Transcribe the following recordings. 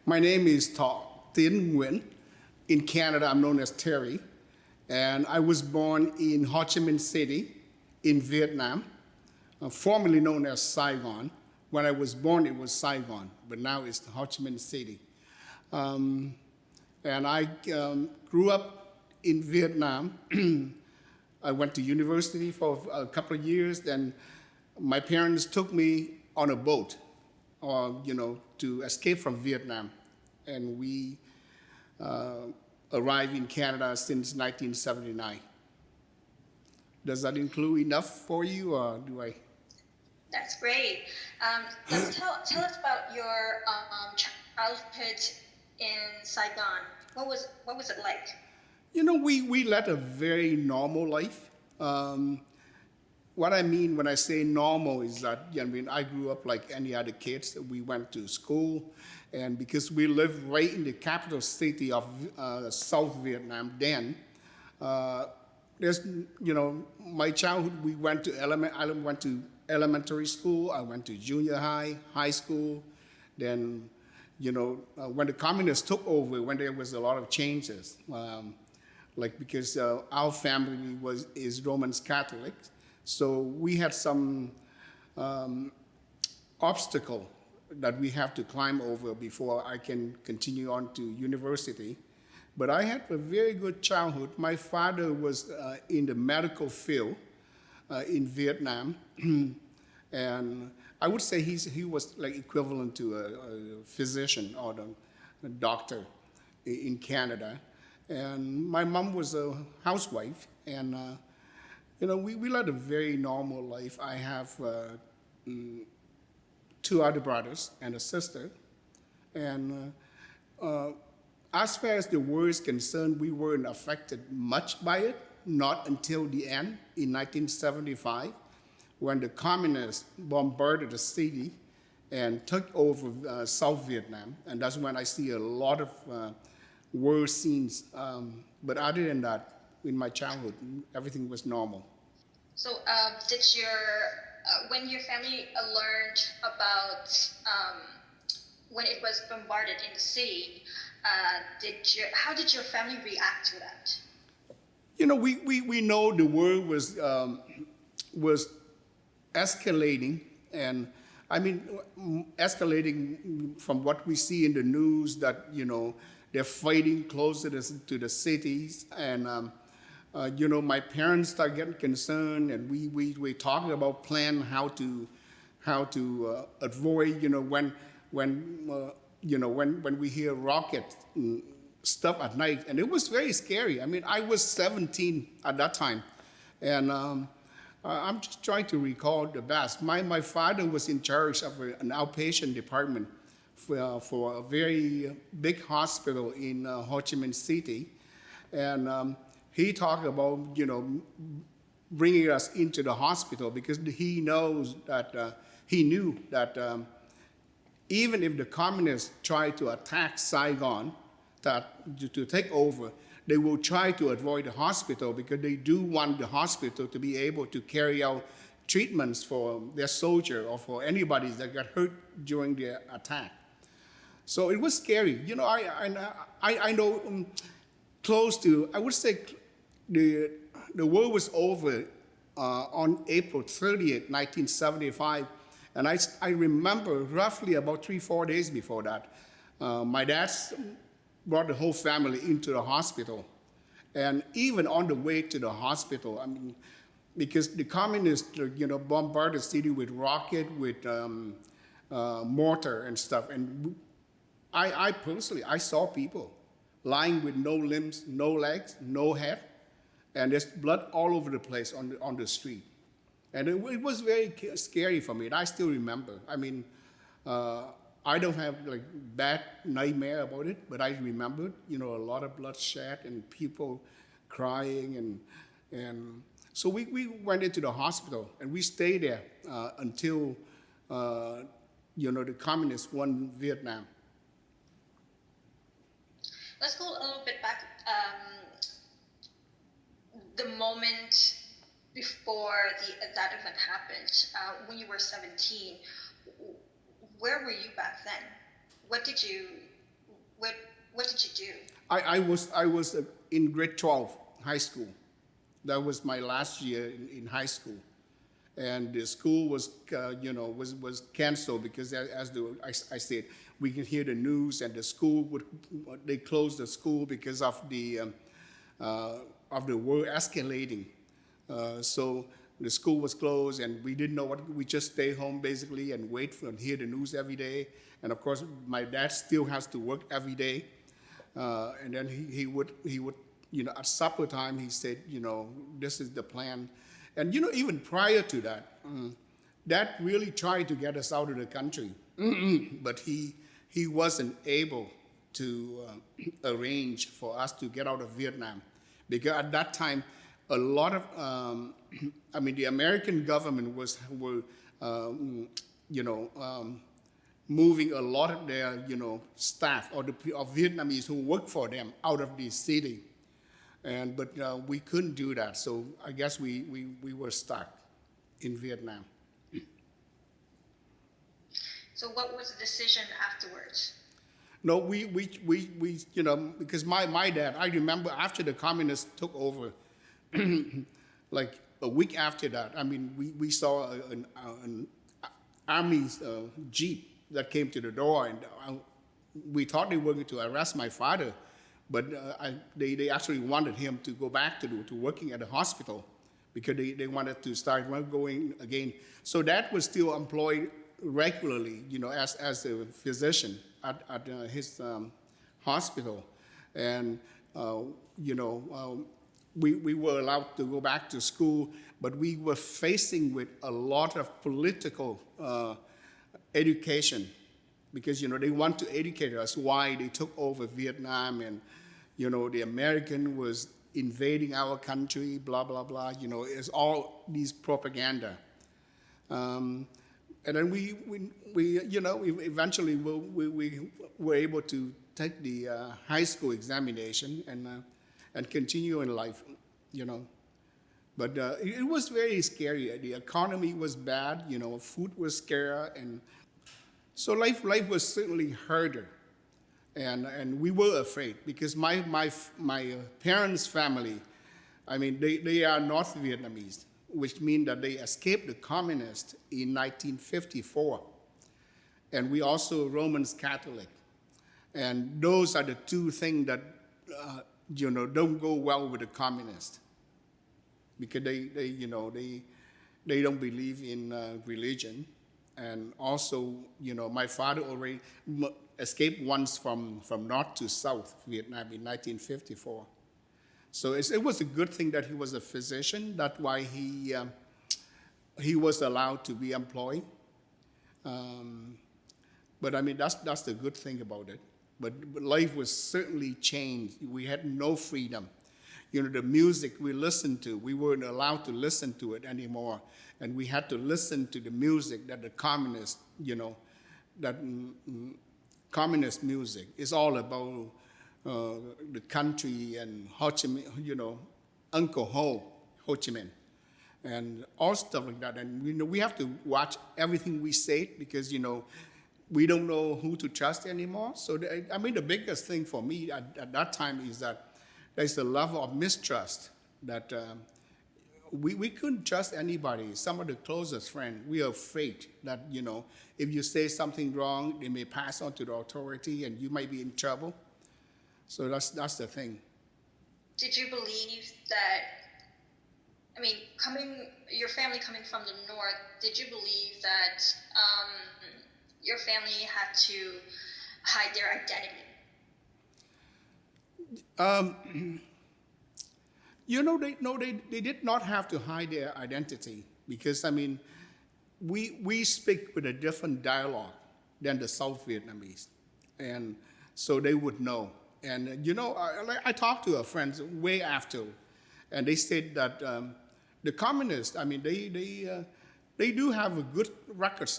My name is Tin Nguyen. In Canada, I'm known as Terry. And I was born in Ho Chi Minh City in Vietnam, formerly known as Saigon. When I was born, it was Saigon, but now it's Ho Chi Minh City. Um, and I grew up in Vietnam. I went to university for a couple of years. Then my parents took me on a boat, to escape from Vietnam, and we arrived in Canada since 1979. Does that include enough for you, or do I? That's great. Let's tell us about your childhood in Saigon. What was it like? We led a very normal life. What I mean when I say normal is that I grew up like any other kids. We went to school, and because we lived right in the capital city of South Vietnam, then there's my childhood. I went to elementary school. I went to junior high school. Then when the communists took over, when there was a lot of changes, because our family is Roman Catholic. So we had some obstacle that we have to climb over before I can continue on to university. But I had a very good childhood. My father was in the medical field in Vietnam, and I would say he was like equivalent to a physician or a doctor in Canada. And my mom was a housewife, and we led a very normal life. I have two other brothers and a sister. And as far as the war is concerned, we weren't affected much by it, not until the end in 1975, when the communists bombarded the city and took over South Vietnam. And that's when I see a lot of war scenes. But other than that, in my childhood, everything was normal. So, when your family learned about when it was bombarded in the city, how did your family react to that? We know the war was escalating, and I mean escalating from what we see in the news that they're fighting closer to the cities, and my parents start getting concerned, and we talking about plan how to avoid when we hear rockets and stuff at night, and it was very scary. I mean, I was 17 at that time, and I'm just trying to recall the best. My father was in charge of an outpatient department for a very big hospital in Ho Chi Minh City, and he talked about bringing us into the hospital because he knew that even if the communists try to attack Saigon to take over, they will try to avoid the hospital because they do want the hospital to be able to carry out treatments for their soldier or for anybody that got hurt during the attack. So it was scary. I know close to, I would say the war was over on April 30th, 1975. And I remember roughly about 3-4 days before that, my dad brought the whole family into the hospital. And even on the way to the hospital, I mean, because the communists, bombarded the city with rocket, with mortar and stuff. And I personally, I saw people lying with no limbs, no legs, no head, and there's blood all over the place on the street. And it was very scary for me. And I still remember. I mean, I don't have like bad nightmare about it, but I remembered, a lot of bloodshed and people crying, and so we went into the hospital and we stayed there until the communists won Vietnam. Let's go a little bit back. The moment before that event happened, when you were 17, where were you back then? What did you What What did you do? I was in grade 12 high school. That was my last year in high school, and the school was was canceled because I said, we can hear the news, and the school would they closed the school because of the war escalating. So the school was closed, and we didn't know what. We just stay home basically and wait for and hear the news every day. And of course, my dad still has to work every day. And then he would at supper time he said, this is the plan. And even prior to that, Dad really tried to get us out of the country, but he wasn't able to arrange for us to get out of Vietnam, because at that time, a lot of the American government were moving a lot of their staff or of Vietnamese who work for them out of the city, but we couldn't do that. So I guess we were stuck in Vietnam. So what was the decision afterwards? No, we because my dad, I remember after the communists took over, like a week after that, we saw an army's jeep that came to the door, and we thought they were going to arrest my father, but they actually wanted him to go back to working at the hospital, because they wanted to start going again. So Dad was still employed regularly, as a physician at his hospital, and we were allowed to go back to school, but we were facing with a lot of political education, because they want to educate us why they took over Vietnam, and the American was invading our country, blah blah blah. It's all these propaganda. And then we eventually we were able to take the high school examination and continue in life, But it was very scary. The economy was bad, food was scarce, and so life was certainly harder. And we were afraid, because my parents' family, they are North Vietnamese, which means that they escaped the communists in 1954. And we also Roman Catholic. And those are the two things that, don't go well with the communists, because they don't believe in religion. And also, my father already escaped once from North to South Vietnam in 1954. So it was a good thing that he was a physician. That's why he was allowed to be employed. But that's the good thing about it. But life was certainly changed. We had no freedom. The music we listened to, we weren't allowed to listen to it anymore. And we had to listen to the music that the communists, communist music is all about. The country and Ho Chi Minh, Uncle Ho Chi Minh, and all stuff like that. And we have to watch everything we say, because we don't know who to trust anymore. So the biggest thing for me at that time is that there's a level of mistrust that we couldn't trust anybody. Some of the closest friends, we are afraid that if you say something wrong, they may pass on to the authority, and you might be in trouble. So that's the thing. Did you believe that, your family coming from the north, did you believe that your family had to hide their identity? They did not have to hide their identity, because we speak with a different dialogue than the South Vietnamese, and so they would know. And I talked to a friend way after, and they said that the communists, they do have a good record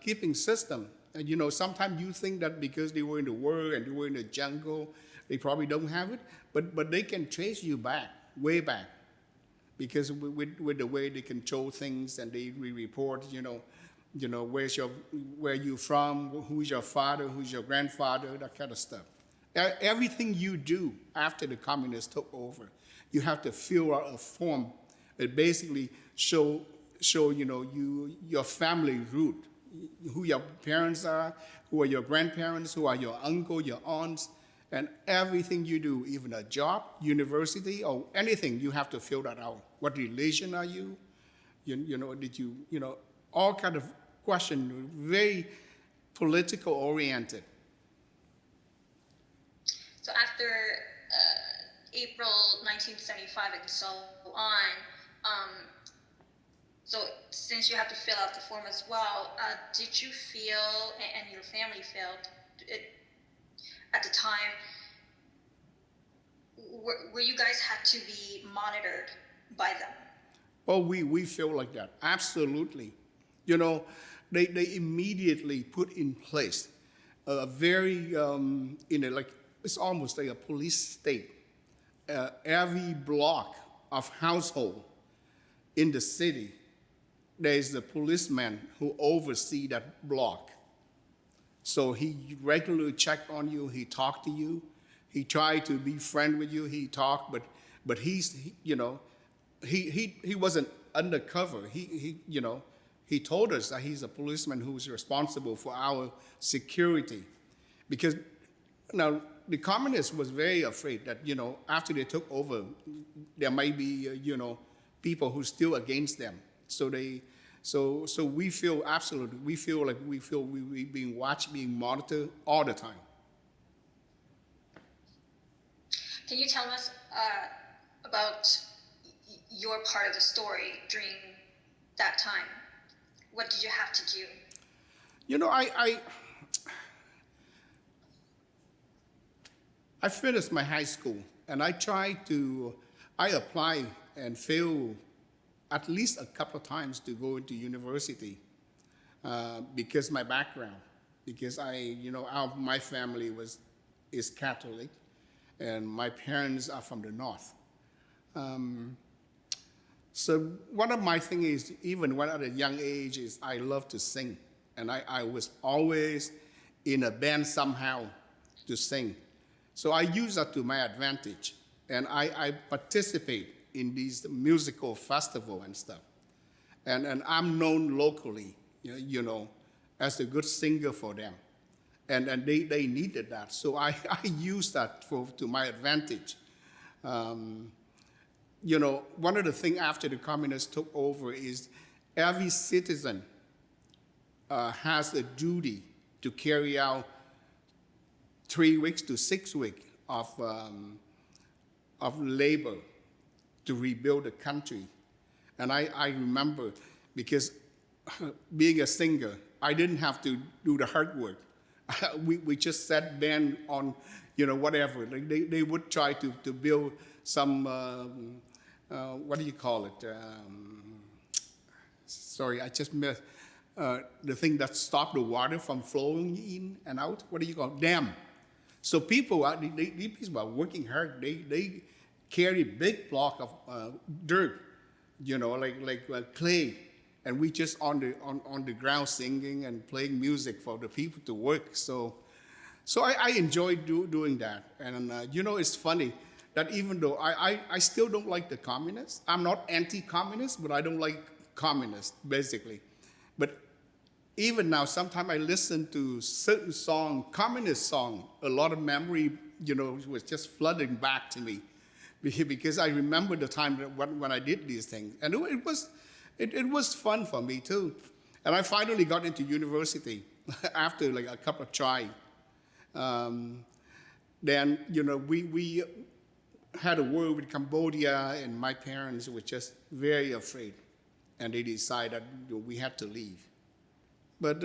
keeping system. And sometimes you think that because they were in the war and they were in the jungle, they probably don't have it, but they can trace you back, way back, because with the way they control things, and they report, where you from, who's your father, who's your grandfather, that kind of stuff. Everything you do after the communists took over, you have to fill out a form that basically show your family root, who your parents are, who are your grandparents, who are your uncle, your aunts, and everything you do, even a job, university, or anything, you have to fill that out. What religion are you? Did you, all kind of questions, very political oriented. So after April 1975 and so on, so since you have to fill out the form as well, did you feel, and your family felt, at the time, were you guys had to be monitored by them? Oh, we feel like that, absolutely. They immediately put in place a very, like, it's almost like a police state. Every block of household in the city, there's a policeman who oversee that block. So he regularly checked on you, he talked to you, he tried to be friend with you, he talked, but he wasn't undercover. He told us that he's a policeman who's responsible for our security. Because now the communists was very afraid that, after they took over, there might be, people who still against them. So we feel absolutely, we feel we being watched, being monitored all the time. Can you tell us about your part of the story during that time? What did you have to do? I finished my high school, and I applied and failed at least a couple of times to go into university because my background, because my family is Catholic, and my parents are from the North. So one of my things is, even when at a young age, is I love to sing. And I was always in a band somehow to sing. So I use that to my advantage. And I participate in these musical festival and stuff. And I'm known locally, as a good singer for them. And they needed that. So I used that to my advantage. One of the things after the communists took over is every citizen has a duty to carry out 3 weeks to 6 weeks of labor to rebuild the country. And I remember, because being a singer, I didn't have to do the hard work. we just sat band on, whatever. Like they would try to build some, what do you call it? Sorry, I just missed the thing that stopped the water from flowing in and out. What do you call it? Dam. So these people are working hard. They carry big block of dirt, like clay, and we just on the ground singing and playing music for the people to work. So I enjoy doing that. And it's funny that even though I still don't like the communists, I'm not anti-communist, but I don't like communists basically. But even now, sometimes I listen to certain song, communist song, a lot of memory, was just flooding back to me, because I remember the time when I did these things, and it was fun for me too. And I finally got into university after like a couple of tries. Then we had a war with Cambodia, and my parents were just very afraid, and they decided we had to leave. But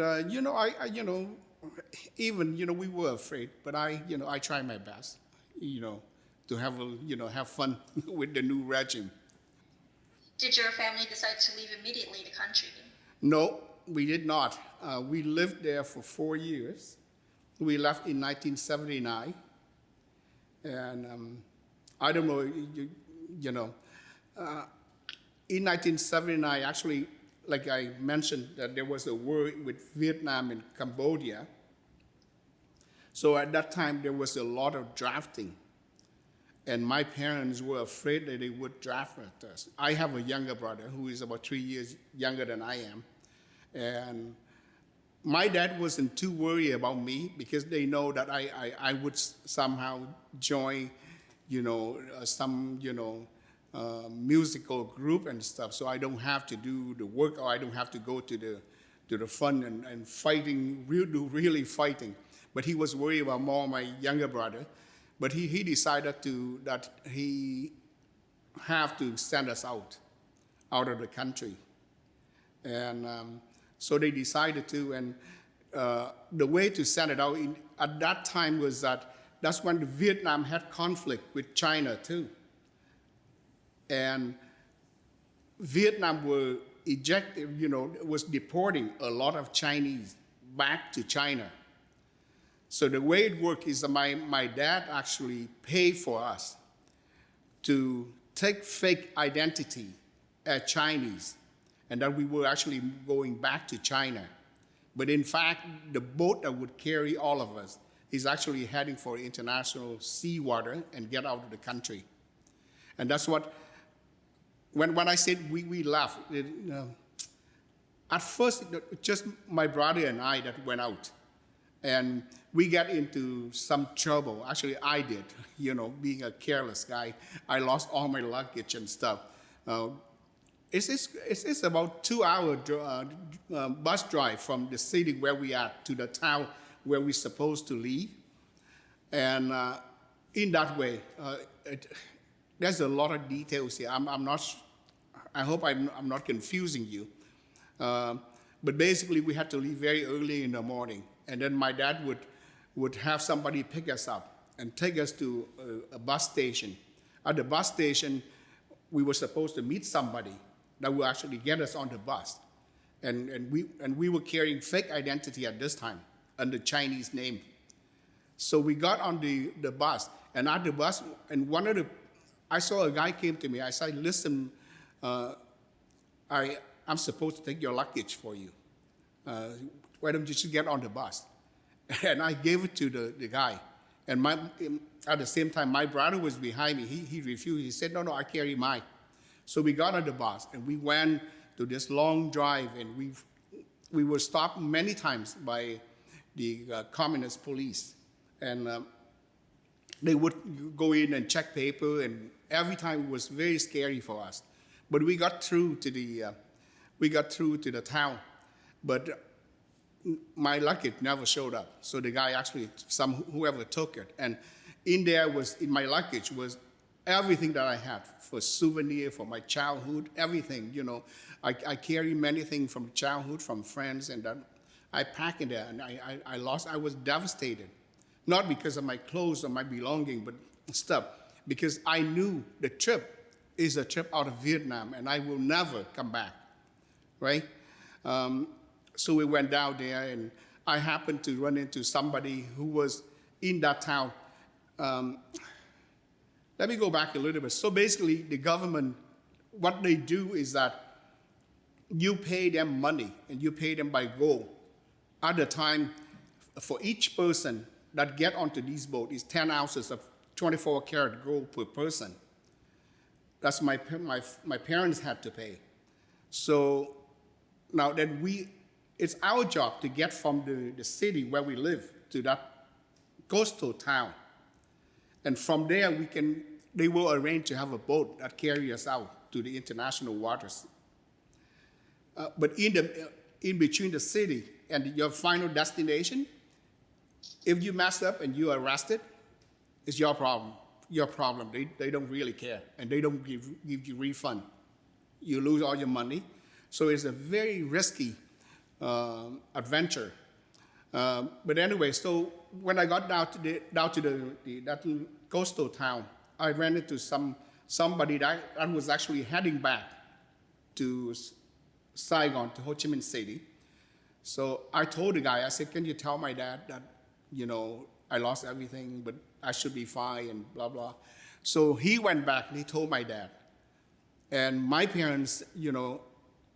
even we were afraid, but I tried my best, to have fun with the new regime. Did your family decide to leave immediately the country? No, we did not. We lived there for 4 years. We left in 1979, and I don't know, in 1979, actually, like I mentioned, that there was a war with Vietnam and Cambodia. So at that time, there was a lot of drafting. And my parents were afraid that they would draft us. I have a younger brother who is about 3 years younger than I am. And my dad wasn't too worried about me because they know that I would somehow join, some, musical group and stuff. So I don't have to do the work, or I don't have to go to the fun and fighting, really fighting. But he was worried about more my younger brother. But he decided that he have to send us out of the country. And so they decided to, and the way to send it out at that time was that's when Vietnam had conflict with China too. And Vietnam were ejected, was deporting a lot of Chinese back to China. So the way it worked is that my dad actually paid for us to take fake identity as Chinese, and that we were actually going back to China. But in fact, the boat that would carry all of us is actually heading for international seawater and get out of the country. And that's what, when I said we left, at first, just my brother and I that went out. And we got into some trouble. Actually, I did, being a careless guy. I lost all my luggage and stuff. It's about 2 hour bus drive from the city where we are to the town where we're supposed to leave. And in that way, there's a lot of details here. I hope I'm not confusing you. But basically, we had to leave very early in the morning. And then my dad would have somebody pick us up and take us to a bus station. At the bus station, we were supposed to meet somebody that would actually get us on the bus. And we were carrying fake identity at this time under Chinese name. So we got on the bus, and at the bus, and I saw a guy came to me. I said, listen, I'm supposed to take your luggage for you. Why don't you just get on the bus? And I gave it to the guy. And at the same time, my brother was behind me. He refused. He said, no, I carry mine. So we got on the bus, and we went to this long drive, and we were stopped many times by the communist police. And they would go in and check paper, and every time it was very scary for us. But we got through to the town. But my luggage never showed up. So the guy actually, whoever took it. And in my luggage was everything that I had for souvenir, for my childhood, everything, I carry many things from childhood, from friends, and that I packed in there, and I was devastated. Not because of my clothes or my belonging, but stuff. Because I knew the trip is a trip out of Vietnam, and I will never come back, right? So we went down there, and I happened to run into somebody who was in that town. Let me go back a little bit. So basically, the government, what they do is that you pay them money, and you pay them by gold. At the time, for each person that get onto these boats, is 10 ounces of 24-karat gold per person. That's my parents had to pay. So now then it's our job to get from the city where we live to that coastal town. And from there, they will arrange to have a boat that carries us out to the international waters. But in between the city and your final destination, if you mess up and you're arrested, it's your problem. Your problem. They don't really care, and they don't give you refund. You lose all your money. So it's a very risky adventure. But anyway, so when I got down to that coastal town, I ran into somebody that was actually heading back to Saigon, to Ho Chi Minh City. So I told the guy, I said, can you tell my dad that, I lost everything, but I should be fine, and blah, blah. So he went back and he told my dad. And my parents,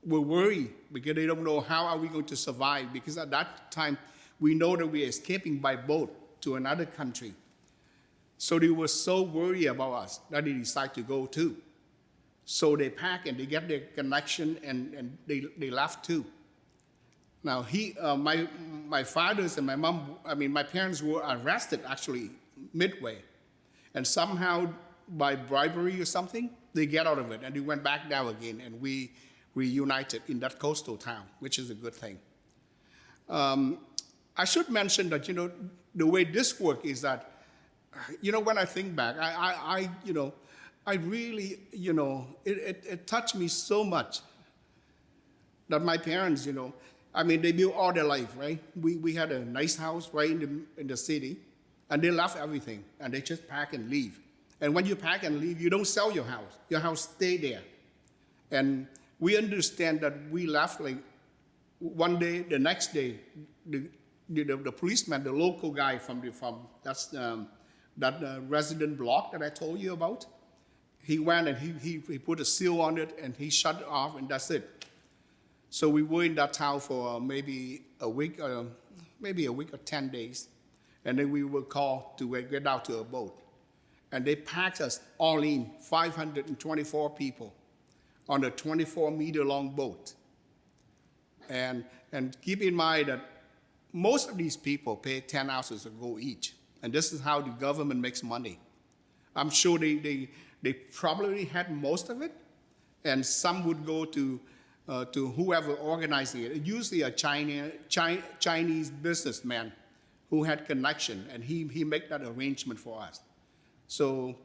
were worried because they don't know how are we going to survive, because at that time, we know that we're escaping by boat to another country. So they were so worried about us that they decided to go too. So they pack and they get their connection and they left too. Now my fathers and my mom, my parents were arrested actually midway. And somehow by bribery or something, they get out of it and they went back down again and we reunited in that coastal town, which is a good thing. I should mention that, the way this works is that, when I think back, I really, it touched me so much that my parents, they built all their life, right? We had a nice house right in the city, and they left everything, and they just pack and leave. And when you pack and leave, you don't sell your house. Your house stay there. And we understand that we left like one day, the next day, the policeman, the local guy from that resident block that I told you about, he went and he put a seal on it and he shut it off and that's it. So we were in that town for maybe a week or 10 days. And then we were called to get out to a boat. And they packed us all in, 524 people, on a 24-meter long boat. And keep in mind that most of these people pay 10 ounces of gold each. And this is how the government makes money. I'm sure they probably had most of it, and some would go to whoever organizing it. Usually a Chinese businessman who had connection, and he made that arrangement for us. So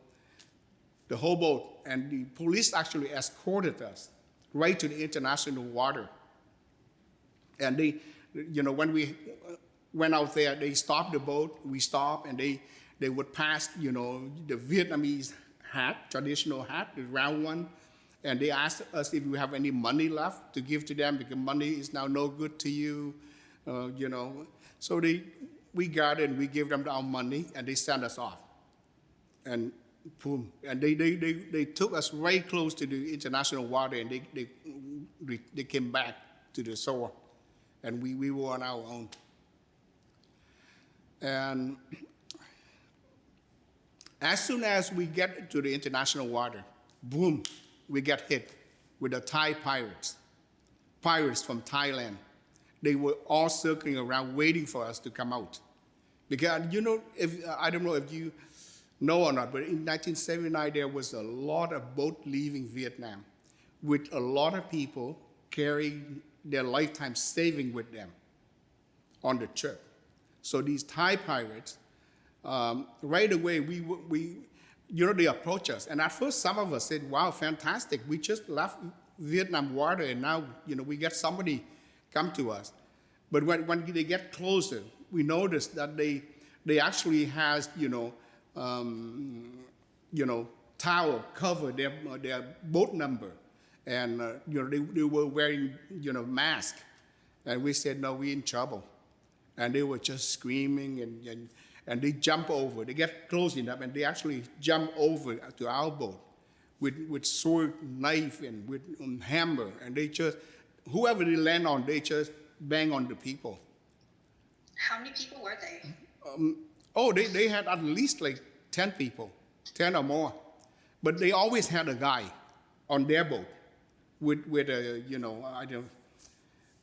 the whole boat, and the police actually escorted us right to the international water. And they, when we went out there, they stopped the boat, we stopped, and they would pass, the Vietnamese hat, traditional hat, the round one, and they asked us if we have any money left to give to them because money is now no good to you, So we gathered and we gave them our money, and they sent us off. And boom, and they took us right close to the international water, and they came back to the shore, and we were on our own. And as soon as we get to the international water, boom, we get hit with the Thai pirates from Thailand. They were all circling around waiting for us to come out. Because, I don't know if you know or not, but in 1979, there was a lot of boats leaving Vietnam with a lot of people carrying their lifetime saving with them on the trip. So these Thai pirates, right away, they approached us. And at first, some of us said, wow, fantastic. We just left Vietnam water, and now, we get somebody come to us. But when they get closer, we noticed that they actually has, towel cover their boat number. And, they were wearing, mask. And we said, no, we're in trouble. And they were just screaming and they jump over. They get close enough and they actually jump over to our boat with sword, knife, and with hammer. And they just, whoever they land on, they just bang on the people. How many people were they? They had at least like 10 people, 10 or more. But they always had a guy on their boat with a,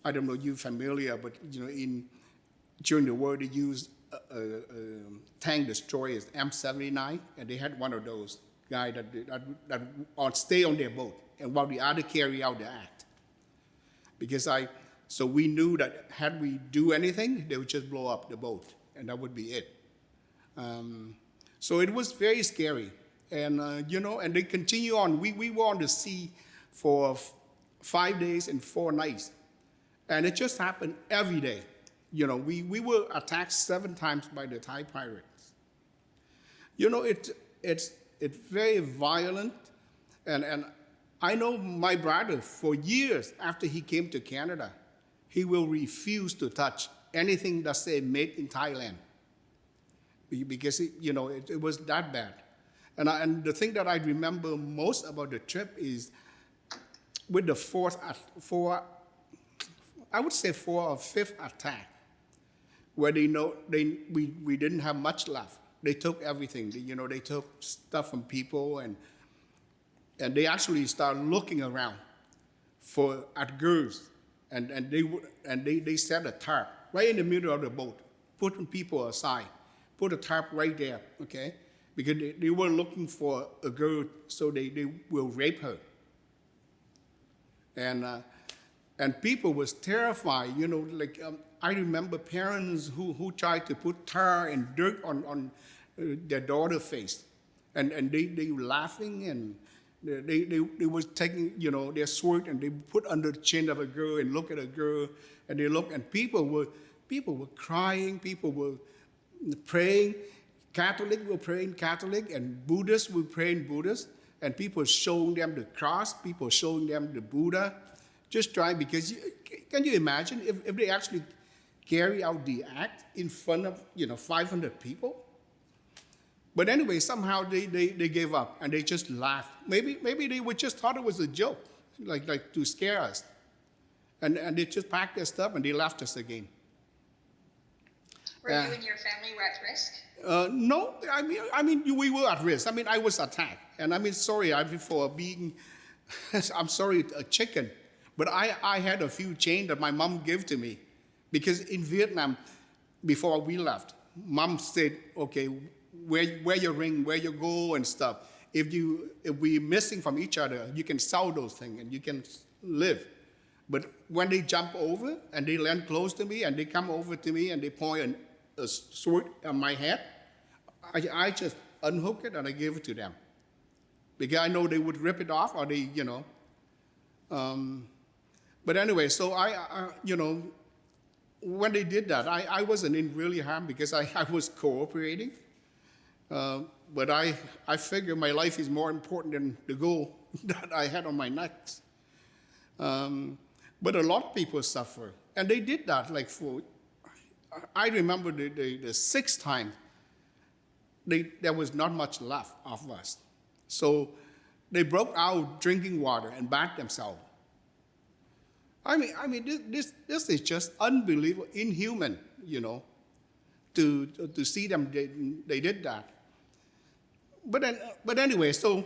I don't know if you're familiar, but, during the war, they used tank destroyers, M79, and they had one of those guys that stay on their boat, and while the other carry out the act. So we knew that had we do anything, they would just blow up the boat, and that would be it. So it was very scary, and and they continue on. We were on the sea for 5 days and 4 nights, and it just happened every day. We were attacked 7 times by the Thai pirates. It's very violent, and I know my brother, for years after he came to Canada, he will refuse to touch anything that say made in Thailand because it was that bad. And the thing that I remember most about the trip is with the fourth or fifth attack, where we didn't have much left. They took everything. They took stuff from people, and they actually started looking around at girls, and they set a tarp right in the middle of the boat, putting people aside, put a tarp right there, okay, because they were looking for a girl, so they will rape her, and people was terrified, I remember parents who tried to put tar and dirt on their daughter's face, and they were laughing, and they was taking their sword and they put under the chin of a girl and look at a girl, and they look, and people were crying, people were praying. Catholic were praying Catholic, and Buddhists were praying Buddhist, and people showing them the cross, people showing them the Buddha, just trying, because can you imagine if they actually carry out the act in front of 500 people? But anyway, somehow they gave up and they just laughed. Maybe they would just thought it was a joke, like to scare us, and they just packed their stuff and they left us again. Were you and your family were at risk? No, I mean, we were at risk. I mean, I was attacked, and I mean, sorry, for being, I'm sorry, a chicken, but I had a few chains that my mom gave to me, because in Vietnam, before we left, mom said, okay, wear your ring, where you go and stuff. If we're missing from each other, you can sell those things and you can live. But when they jump over and they land close to me and they come over to me and they point a sword on my head, I just unhook it and I give it to them, because I know they would rip it off, or they, But anyway, so I when they did that, I wasn't in really harm, because I was cooperating. But I figure my life is more important than the goal that I had on my neck. But a lot of people suffer, and they did that. I remember the sixth time, there was not much left of us. So they broke out drinking water and bathed themselves. I mean, this is just unbelievable, inhuman, to see them. They did that. But anyway, so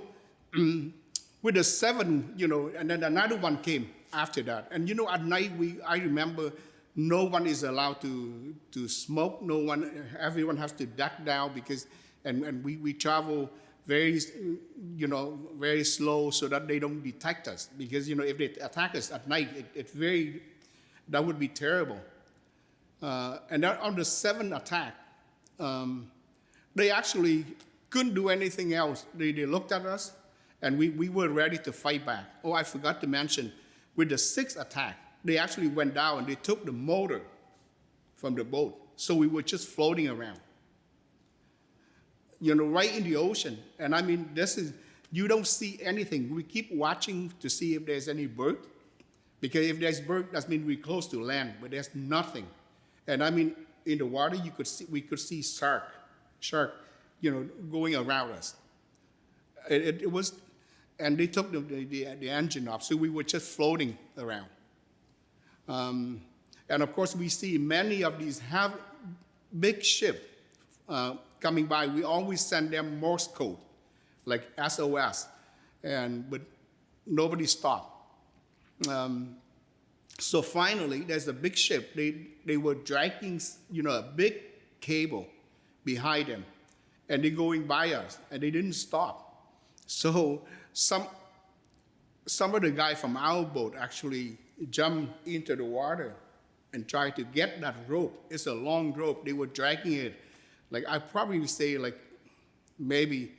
with the seven, and then another one came after that. And at night I remember no one is allowed to smoke. No one, everyone has to duck down, because and we travel very very slow so that they don't detect us, because if they attack us at night, that would be terrible. And then on the seventh attack, they actually couldn't do anything else. They looked at us, and we were ready to fight back. Oh, I forgot to mention, with the sixth attack, they actually went down and they took the motor from the boat. So we were just floating around, right in the ocean. And I mean, you don't see anything. We keep watching to see if there's any bird, because if there's bird, that means we're close to land, but there's nothing. And I mean, in the water, we could see shark, going around us. It was, and they took the engine off, so we were just floating around. And of course, we see many of these big ships coming by. We always send them Morse code, like SOS, but nobody stopped. So finally, there's a big ship. They were dragging, a big cable behind them, and they're going by us, and they didn't stop. So some of the guys from our boat actually jumped into the water and tried to get that rope. It's a long rope. They were dragging it, I probably would say maybe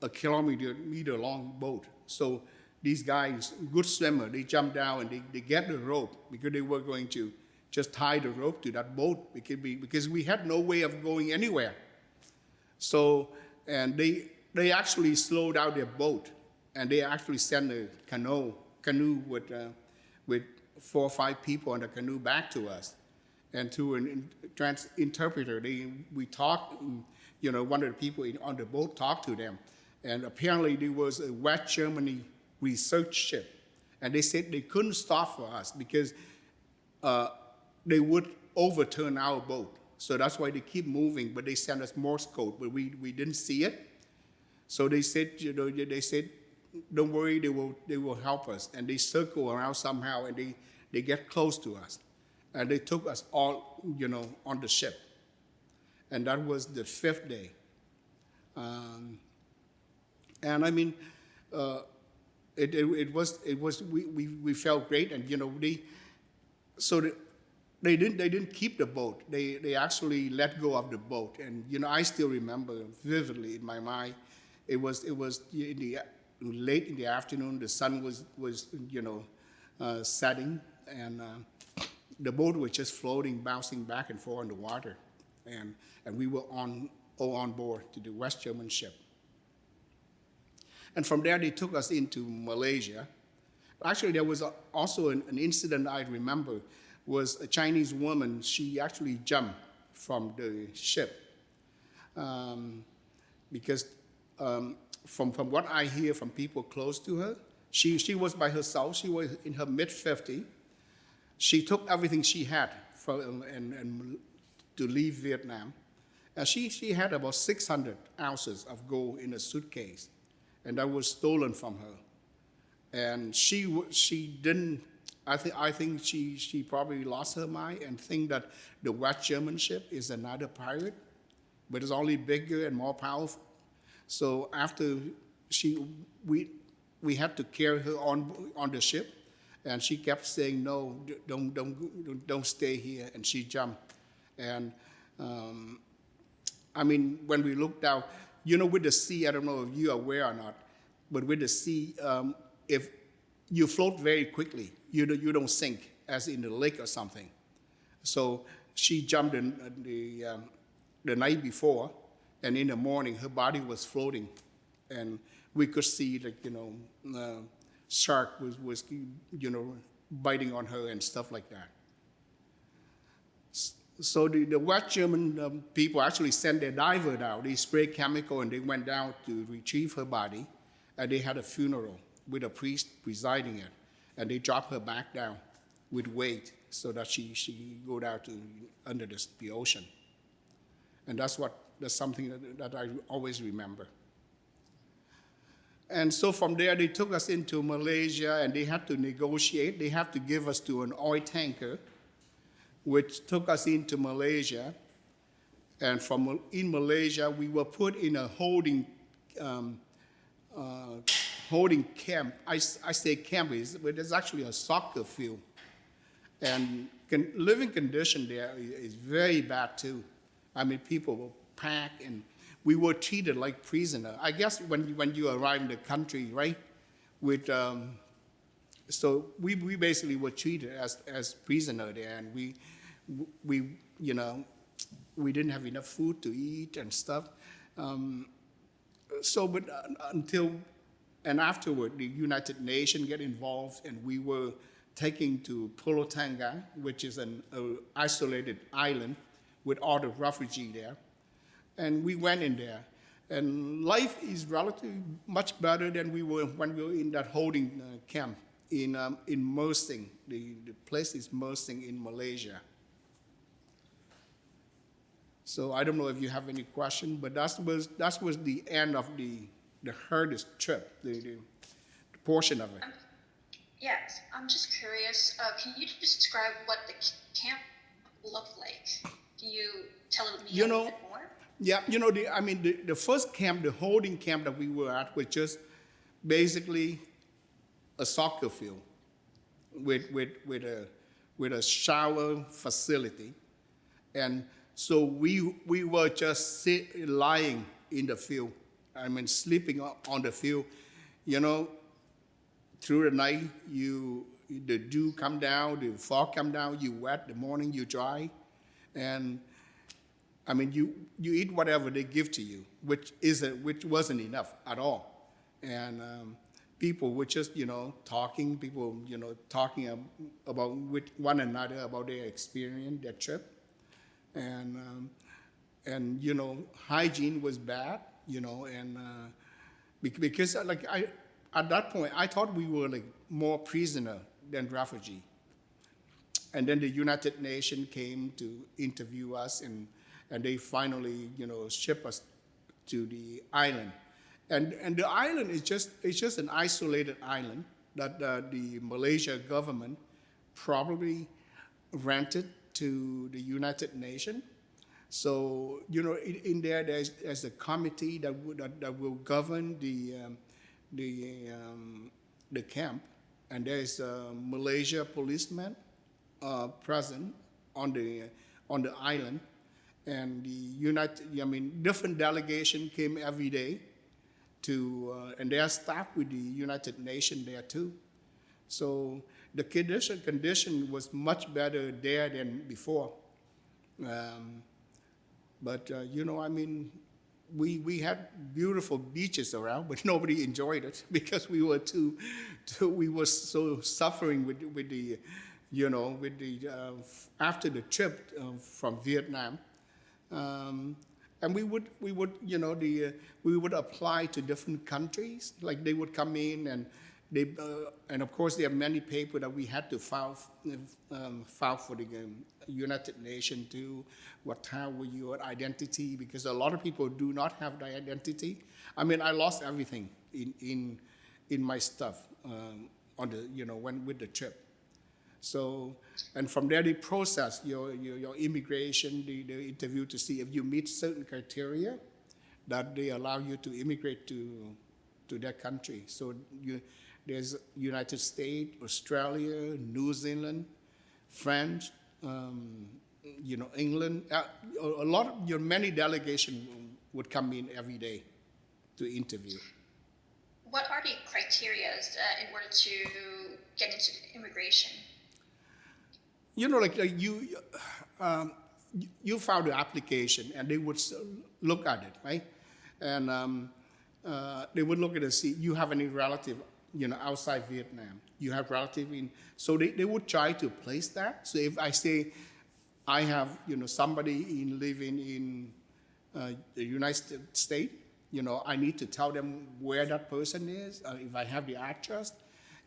a kilometer long boat. So these guys, good swimmer, they jumped down and they get the rope, because they were going to just tie the rope to that boat, because we had no way of going anywhere. So, and they actually slowed down their boat, and they actually sent a canoe with 4 or 5 people on the canoe back to us. And through an interpreter, we talked, one of the people on the boat talked to them. And apparently there was a West Germany research ship. And they said they couldn't stop for us, because they would overturn our boat. So that's why they keep moving, but they send us Morse code, but we didn't see it. So they said, they said, don't worry, they will help us. And they circle around somehow, and they get close to us. And they took us all, on the ship. And that was the 5th day. And I mean, it was we felt great, and they didn't keep the boat. They actually let go of the boat, and I still remember vividly in my mind. It was late in the afternoon. The sun was setting, and the boat was just floating, bouncing back and forth on the water, and we were on board to the West German ship. And from there, they took us into Malaysia. Actually, there was also an incident I remember, was a Chinese woman. She actually jumped from the ship because from what I hear from people close to her, she was by herself. She was in her mid-50s. She took everything she had and to leave Vietnam. And she had about 600 ounces of gold in a suitcase, and that was stolen from her. And she didn't. I think she probably lost her mind and think that the West German ship is another pirate, but it's only bigger and more powerful. So after we had to carry her on the ship, and she kept saying, no, don't stay here, and she jumped. And I mean, when we looked out, with the sea, I don't know if you're aware or not, but with the sea, if you float very quickly, you don't sink, as in the lake or something. So she jumped the night before, and in the morning, her body was floating, and we could see that shark was biting on her and stuff like that. So the West German people actually sent their diver down. They sprayed chemical, and they went down to retrieve her body, and they had a funeral with a priest presiding it, and they dropped her back down with weight so that she go down to under the ocean. And that's something that I always remember. And so from there, they took us into Malaysia, and they had to negotiate. They had to give us to an oil tanker, which took us into Malaysia. And in Malaysia, we were put in a holding camp. I say camp, but it's actually a soccer field. And living condition there is very bad too. I mean, people will pack, and we were treated like prisoner. I guess when you arrive in the country, right? So we basically were treated as prisoner there, and we didn't have enough food to eat and stuff. But until and afterward, the United Nations get involved, and we were taken to Pulau Tangga, which is an isolated island with all the refugees there. And we went in there, and life is relatively much better than we were when we were in that holding camp in Mersing. The place is Mersing in Malaysia. So I don't know if you have any question, but that was the end of the hardest trip, the portion of it. Yes, I'm just curious. Can you describe what the camp looked like? Can you tell me a little bit more? Yeah, the first camp, the holding camp that we were at, was just basically a soccer field with a shower facility, and so we were just lying in the field. I mean, sleeping on the field, through the night. The dew come down, the fog come down. You wet. The morning you dry, and I mean, you eat whatever they give to you, which wasn't enough at all. And people were just, talking. People, talking about with one another about their experience, their trip, and hygiene was bad, and because at that point I thought we were like more prisoner than refugee. And then the United Nations came to interview us, and they finally, ship us to the island. And the island is just an isolated island that the Malaysia government probably rented to the United Nations. So in there there's a committee that will govern the camp, and there's a Malaysia policeman present on the island, and different delegation came every day and they are staffed with the United Nations there too. So the condition was much better there than before. But we had beautiful beaches around, but nobody enjoyed it because we were we were so suffering with the after the trip from Vietnam. And we would apply to different countries. Like they would come in, and of course there are many papers that we had to file for the United Nations too. What time were your identity? Because a lot of people do not have the identity. I lost everything in my stuff on the with the trip. So, and from there they process your immigration, the interview to see if you meet certain criteria that they allow you to immigrate to their country. So there's United States, Australia, New Zealand, France, England. A lot of many delegations would come in every day to interview. What are the criteria in order to get into immigration? You filed the application, and they would look at it, right? And they would look at it, see you have any relative, outside Vietnam. You have relative so they would try to place that. So if I say I have, somebody living in the United States, I need to tell them where that person is, if I have the address.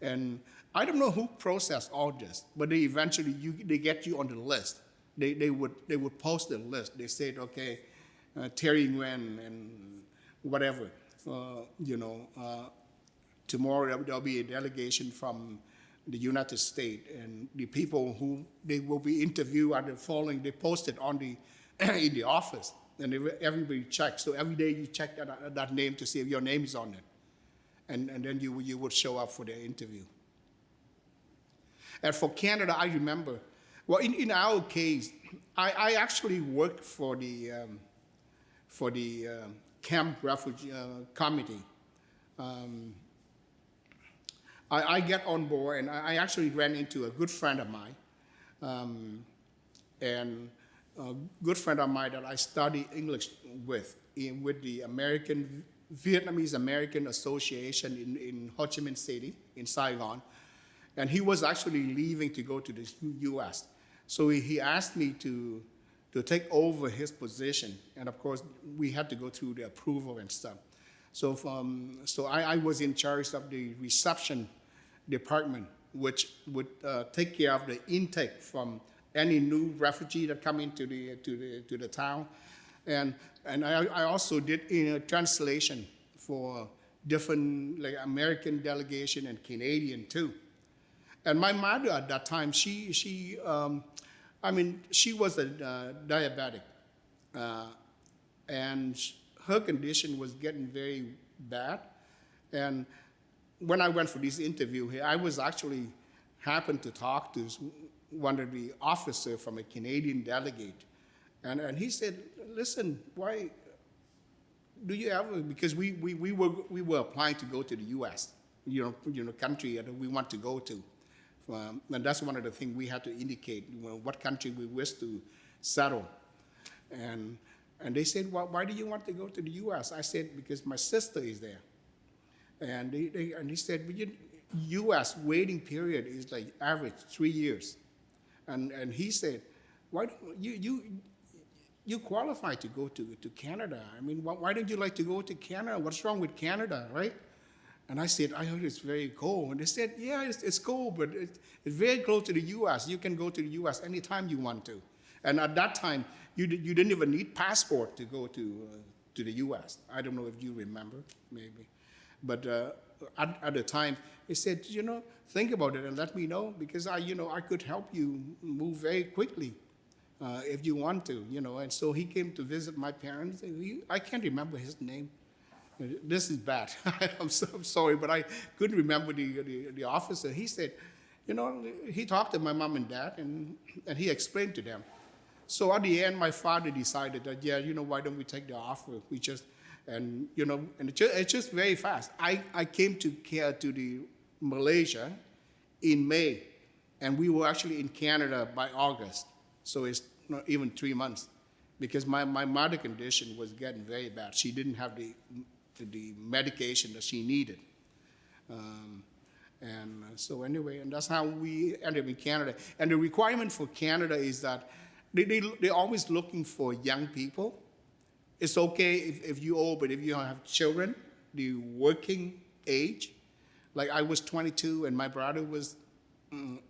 And I don't know who processed all this, but they eventually they get you on the list. They would post the list. They said, okay, Terry Nguyen and whatever. Tomorrow there'll be a delegation from the United States, and the people who they will be interviewed are the following. They post it on in the office, and everybody checks. So every day you check that name to see if your name is on it. And then you would show up for the interview. And for Canada, I remember, well, in our case, I actually worked for the camp refugee committee. I get on board, and I actually ran into a good friend of mine, and a good friend of mine that I studied English with the Vietnamese American Association in Ho Chi Minh City, in Saigon. And he was actually leaving to go to the U.S. So he asked me to take over his position. And of course, we had to go through the approval and stuff. So I was in charge of the reception department, which would take care of the intake from any new refugee that come into the town. And I also did translation for different American delegation and Canadian too. And my mother at that time, she was a diabetic, and her condition was getting very bad. And when I went for this interview here, I was actually happened to talk to one of the officers from a Canadian delegate. And he said, listen, why do you ever, because we were applying to go to the U.S., country that we want to go to. And that's one of the things we had to indicate, what country we wish to settle. And they said, well, why do you want to go to the U.S.? I said, because my sister is there. And he said, well, U.S. waiting period is like average 3 years. And he said, why don't you qualify to go to Canada? I mean, why don't you like to go to Canada? What's wrong with Canada, right? And I said, I heard it's very cold. And they said, yeah, it's cold, but it's very close to the U.S. You can go to the U.S. anytime you want to. And at that time, you didn't even need passport to go to the U.S. I don't know if you remember, maybe. But at the time, they said, think about it and let me know, because I could help you move very quickly if you want to, And so he came to visit my parents. I can't remember his name. This is bad. I'm sorry, but I couldn't remember the officer. He said, he talked to my mom and dad, and he explained to them. So at the end, my father decided that, why don't we take the offer? And it's just very fast. I came to the Malaysia in May, and we were actually in Canada by August. So it's not even 3 months, because my mother condition was getting very bad. She didn't have the medication that she needed. So anyway, and that's how we ended up in Canada. And the requirement for Canada is that they're always looking for young people. It's okay if you're old, but if you have children, the working age, like I was 22 and my brother was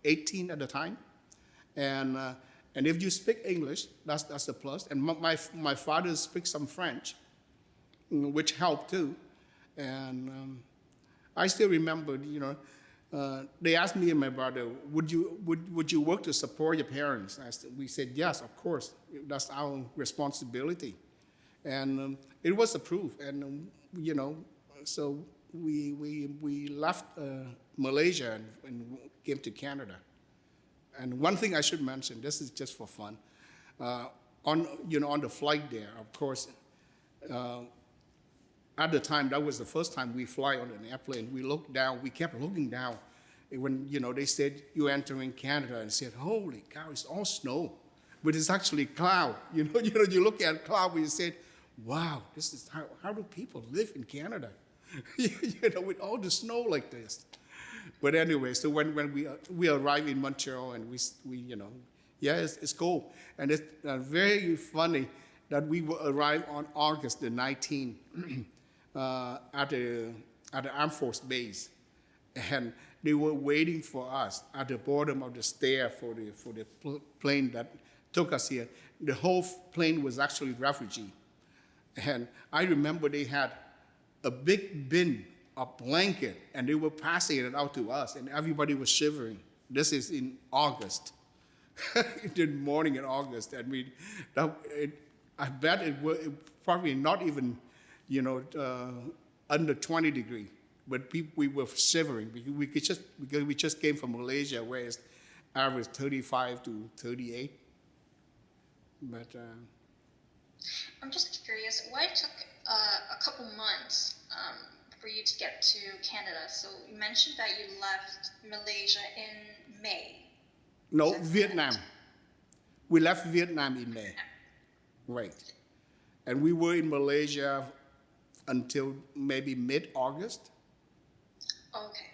18 at the time. And if you speak English, that's a plus. And my father speaks some French, which helped too. And I still remember, they asked me and my brother, would you work to support your parents? We said, yes, of course. That's our responsibility. And it was approved. And, so we left Malaysia and came to Canada. And one thing I should mention, this is just for fun. On the flight there, of course, at the time, that was the first time we fly on an airplane. We looked down, we kept looking down. When, they said, you're entering Canada, and said, holy cow, it's all snow. But it's actually cloud. You look at cloud and you said, wow, this is how do people live in Canada? With all the snow like this. But anyway, so when we arrived in Montreal, and we it's cold. And it's very funny that we will arrive on August the 19th at the Armed Force base, and they were waiting for us at the bottom of the stair for the plane that took us here. The whole plane was actually refugee, and I remember they had a big bin of blanket, and they were passing it out to us, and everybody was shivering. This is in August, in the morning in August, and I bet it was probably not even, under 20 degrees, but we were shivering because we just came from Malaysia, where it's average 35 to 38. But I'm just curious, why it took a couple months for you to get to Canada? So you mentioned that you left Malaysia in May. No, Vietnam. We left Vietnam in May. Right. And we were in Malaysia until maybe mid-August. Okay.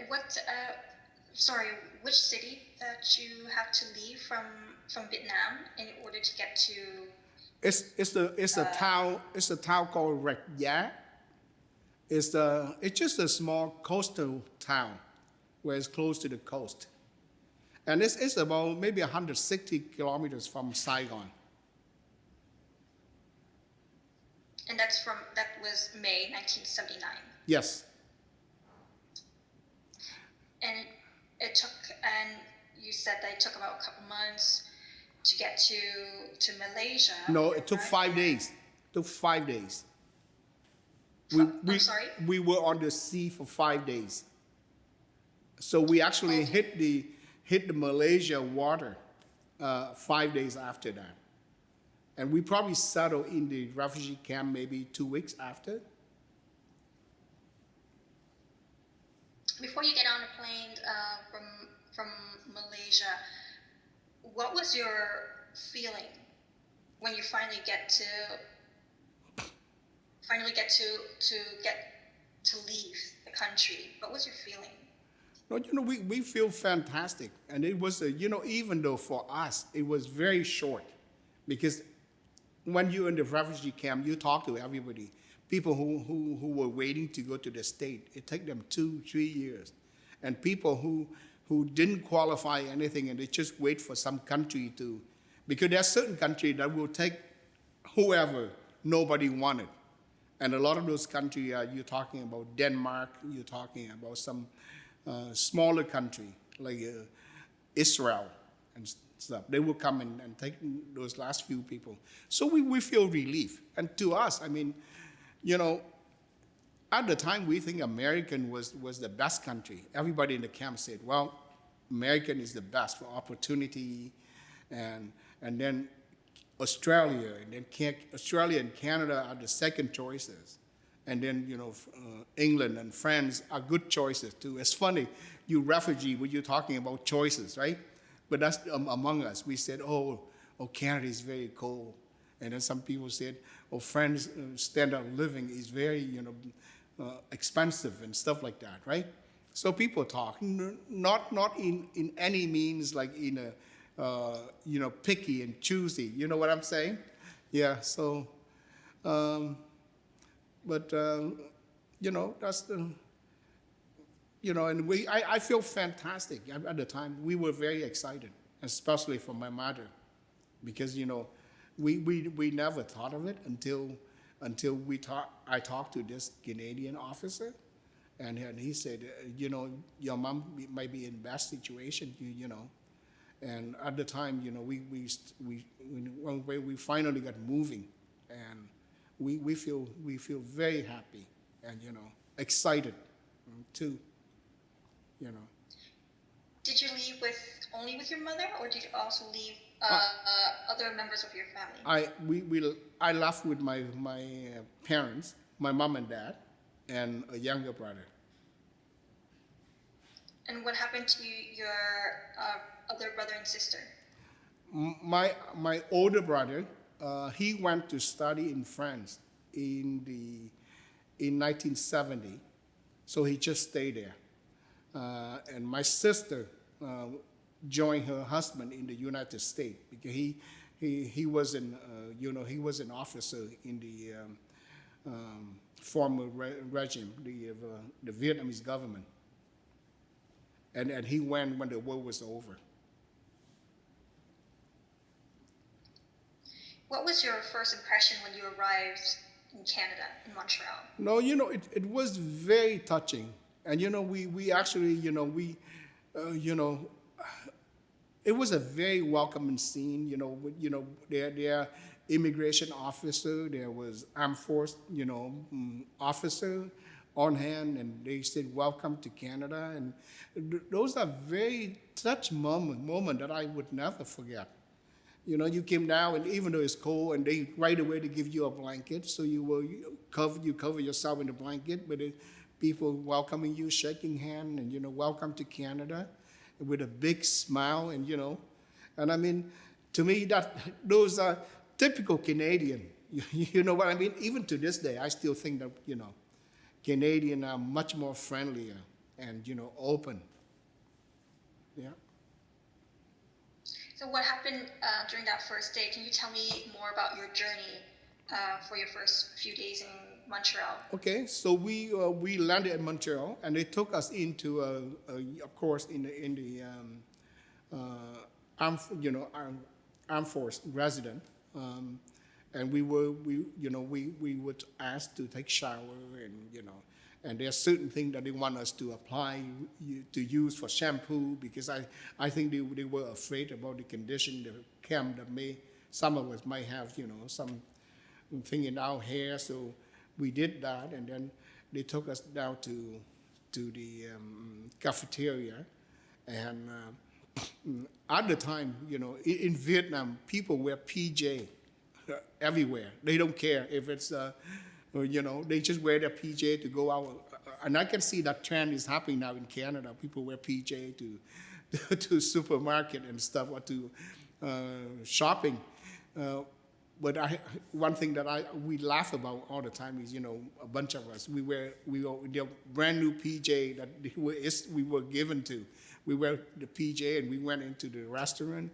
Which city that you have to leave from Vietnam in order to get to? It's a town called Rạch Giá. It's just a small coastal town where it's close to the coast. And it's about maybe 160 kilometers from Saigon. And that was May 1979. Yes. And you said that it took about a couple months to get to Malaysia. No, it took 5 days. It took 5 days. I'm sorry? We were on the sea for 5 days. So we actually hit the Malaysia water 5 days after that. And we probably settled in the refugee camp maybe 2 weeks after. Before you get on a plane from Malaysia, what was your feeling when you finally get to leave the country? What was your feeling? No, we feel fantastic. And it was, even though for us, it was very short. Because when you're in the refugee camp, you talk to everybody. people who were waiting to go to the state. It took them 2, 3 years. And people who didn't qualify anything and they just wait for some country to, because there's certain country that will take whoever nobody wanted. And a lot of those countries, you're talking about Denmark, you're talking about some smaller country like Israel and stuff. They will come and take those last few people. So we feel relief. And to us, I mean, you know, at the time we think American was the best country. Everybody in the camp said, well, American is the best for opportunity, and then Australia, and then Australia and Canada are the second choices. And then, you know, England and France are good choices too. It's funny, you refugee, when you're talking about choices, right? But that's among us. We said, oh, Canada is very cold. And then some people said, oh, France standard of living is very, you know, expensive and stuff like that, right? So people talk, not in any means like in a, you know, picky and choosy. You know what I'm saying? Yeah, so, you know, that's the, you know, and I feel fantastic. At the time, we were very excited, especially for my mother, because, you know, we never thought of it until I talked to this Canadian officer, and he said, you know, your mom might be in bad situation, you know. And at the time, you know, we finally got moving, and we feel very happy and, you know, excited too, you know. Did you leave only with your mother, or did you also leave other members of your family? I left with my parents, my mom and dad, and a younger brother. And what happened to your other brother and sister? My older brother, he went to study in France in 1970, so he just stayed there. And my sister joined her husband in the United States because he was an you know, he was an officer in the former regime, the Vietnamese government. And he went when the war was over. What was your first impression when you arrived in Canada, in Montreal? No, you know, it was very touching. And, you know, we actually, you know, you know, it was a very welcoming scene. You know, their immigration officer, there was armed force, you know, officer on hand, and they said, welcome to Canada. And those are very touch moment that I would never forget. You know, you came down, and even though it's cold, and they right away they give you a blanket, so you cover yourself in the blanket, but people welcoming you, shaking hand, and, you know, welcome to Canada, with a big smile, and, you know, and I mean, to me, those are typical Canadian. You know what I mean? Even to this day, I still think that, you know, Canadians are much more friendlier and, you know, open. Yeah. So what happened during that first day? Can you tell me more about your journey for your first few days in Montreal? Okay, so we landed in Montreal, and they took us into, of course, in the armed force resident, and we were asked to take shower, and, you know, and there are certain things that they want us to apply to use for shampoo, because I think they were afraid about the condition, the camp, that some of us might have, you know, some thing in our hair. So we did that, and then they took us down to the cafeteria, and at the time, you know, in Vietnam, people wear PJ everywhere. They don't care if it's you know, they just wear their PJ to go out. And I can see that trend is happening now in Canada. People wear PJ to supermarket and stuff, or to shopping. But one thing that we laugh about all the time is, you know, a bunch of us, we wear the brand new PJ that we were given to. We wear the PJ, and we went into the restaurant.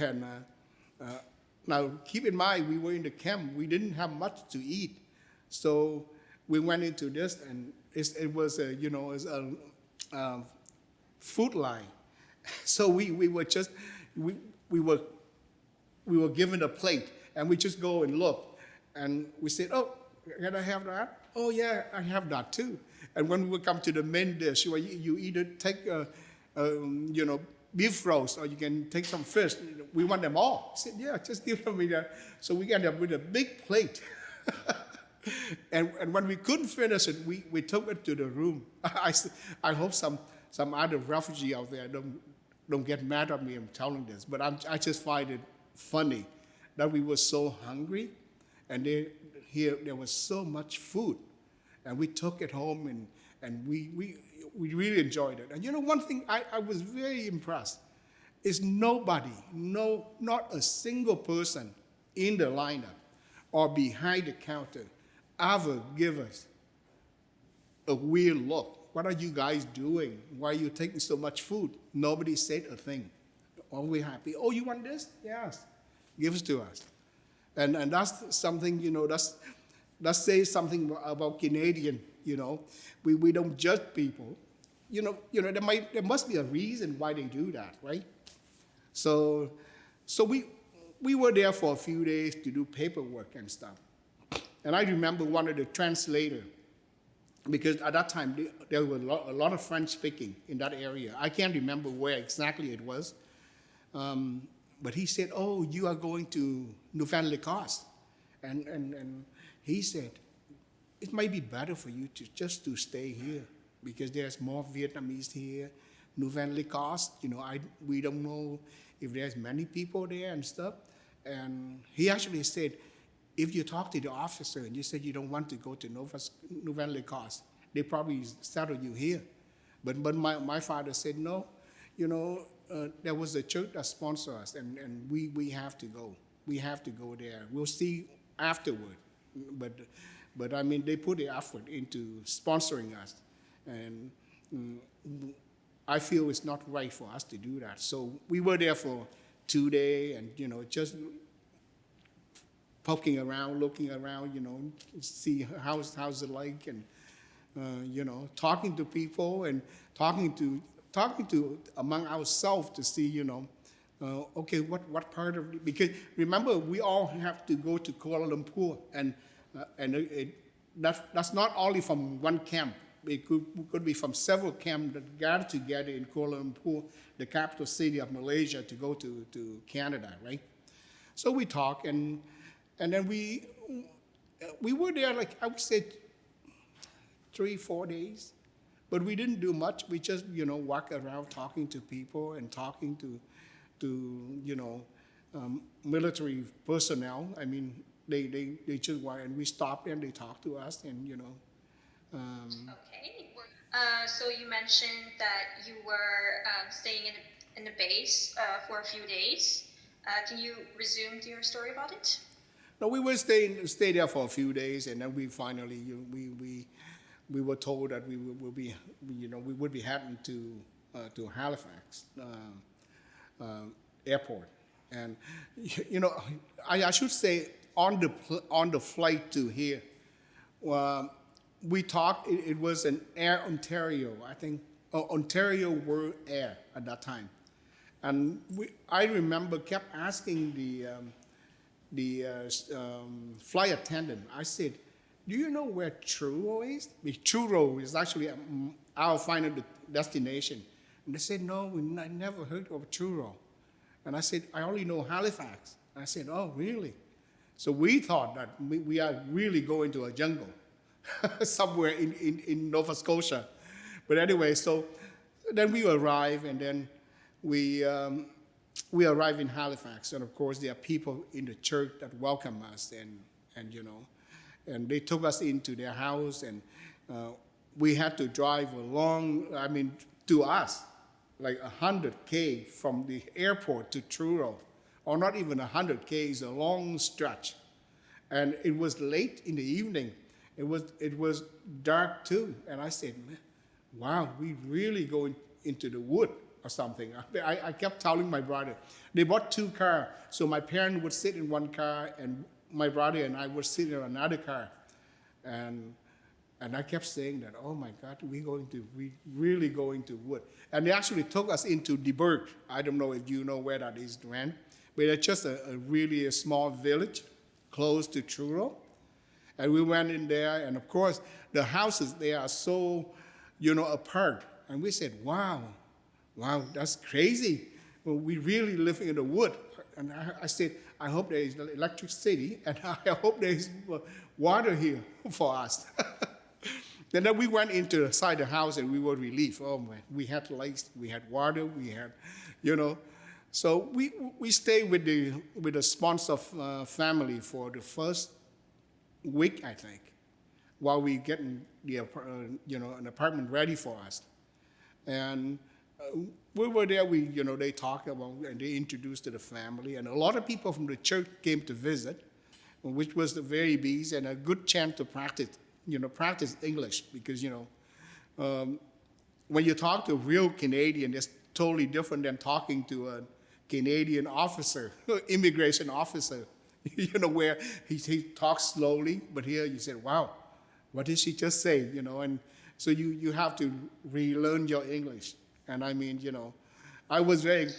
And now, keep in mind, we were in the camp. We didn't have much to eat. So we went into this, and it was a, you know, it's a food line. So we were just we we were we were given a plate, and we just go and look, and we said, "Oh, can I have that? Oh yeah, I have that too." And when we would come to the main dish, well, you either take you know, beef roast, or you can take some fish. We want them all. I said, "Yeah, just give them me that." So we ended up with a big plate. And when we couldn't finish it, we took it to the room. I hope some other refugee out there don't get mad at me. I'm telling this, but I just find it funny that we were so hungry, and there was so much food, and we took it home, and we really enjoyed it. And you know, one thing I was very impressed is not a single person in the lineup or behind the counter ever give us a weird look. What are you guys doing? Why are you taking so much food? Nobody said a thing. All we happy. Oh, you want this? Yes. Give it to us. And that's something, you know, that says something about Canadian, you know. We don't judge people. You know, there must be a reason why they do that, right? So we were there for a few days to do paperwork and stuff. And I remember one of the translators, because at that time there was a lot of French speaking in that area. I can't remember where exactly it was, but he said, "Oh, you are going to Nouvelle-Écosse," and he said, "It might be better for you to stay here, because there's more Vietnamese here. Nouvelle-Écosse, you know, we don't know if there's many people there and stuff." And he actually said, if you talk to the officer and you said you don't want to go to Nouvelle-Écosse, they probably settle you here. But my father said, "No, you know, there was a church that sponsored us, and we have to go. We have to go there. We'll see afterward." But I mean, they put the effort into sponsoring us, and I feel it's not right for us to do that. So we were there for 2 days, and you know, just poking around, looking around, you know, see how's it like, and you know, talking to people and talking to among ourselves to see, you know, okay, what part of, because remember, we all have to go to Kuala Lumpur, and that's not only from one camp. It could be from several camps that gather together in Kuala Lumpur, the capital city of Malaysia, to go to Canada, right? So we talk, and then we were there, like, I would say 3-4 days, but we didn't do much. We just, you know, walk around talking to people and talking to you know, military personnel. I mean, they just walk, and we stopped and they talked to us, and you know. Okay. So you mentioned that you were staying in the base for a few days. Can you resume to your story about it? No, we were stay there for a few days, and then we finally we were told that we would be heading to Halifax airport, and you know, I should say on the flight to here, we talked. It was an Air Ontario, I think, Ontario World Air at that time, and I remember kept asking the flight attendant. I said, "Do you know where Truro is?" Truro is actually our final destination. And they said, "No, I never heard of Truro." And I said, "I only know Halifax." And I said, "Oh, really?" So we thought that we are really going to a jungle somewhere in Nova Scotia. But anyway, so then we arrive, and then we arrive in Halifax, and of course there are people in the church that welcome us, and you know, and they took us into their house, and we had to drive along. I mean, to us, like 100 km from the airport to Truro, or not even 100 km. It's a long stretch, and it was late in the evening. It was dark too, and I said, "Man, wow, we really going into the wood or something." I kept telling my brother. They bought 2 cars, so my parents would sit in one car, and my brother and I would sit in another car. And I kept saying that, oh my God, we really going to wood. And they actually took us into De Burg. I don't know if you know where that is, Duran, but it's just a really small village close to Truro. And we went in there, and of course, the houses there are so, apart. And we said, wow, that's crazy. Well, we really living in the wood. And I said, I hope there is electricity, and I hope there is water here for us. And then we went inside the house, and we were relieved. Oh man, we had lights, we had water, we had, So we stayed with the sponsor family for the first week, I think, while we getting an apartment ready for us. And we were there. They talked about and they introduced to the family, and a lot of people from the church came to visit, which was the very busy and a good chance to practice English, because when you talk to a real Canadian, it's totally different than talking to a Canadian officer, immigration officer, where he talks slowly, but here you said, wow, what did she just say, and so you have to relearn your English. And I mean, I was very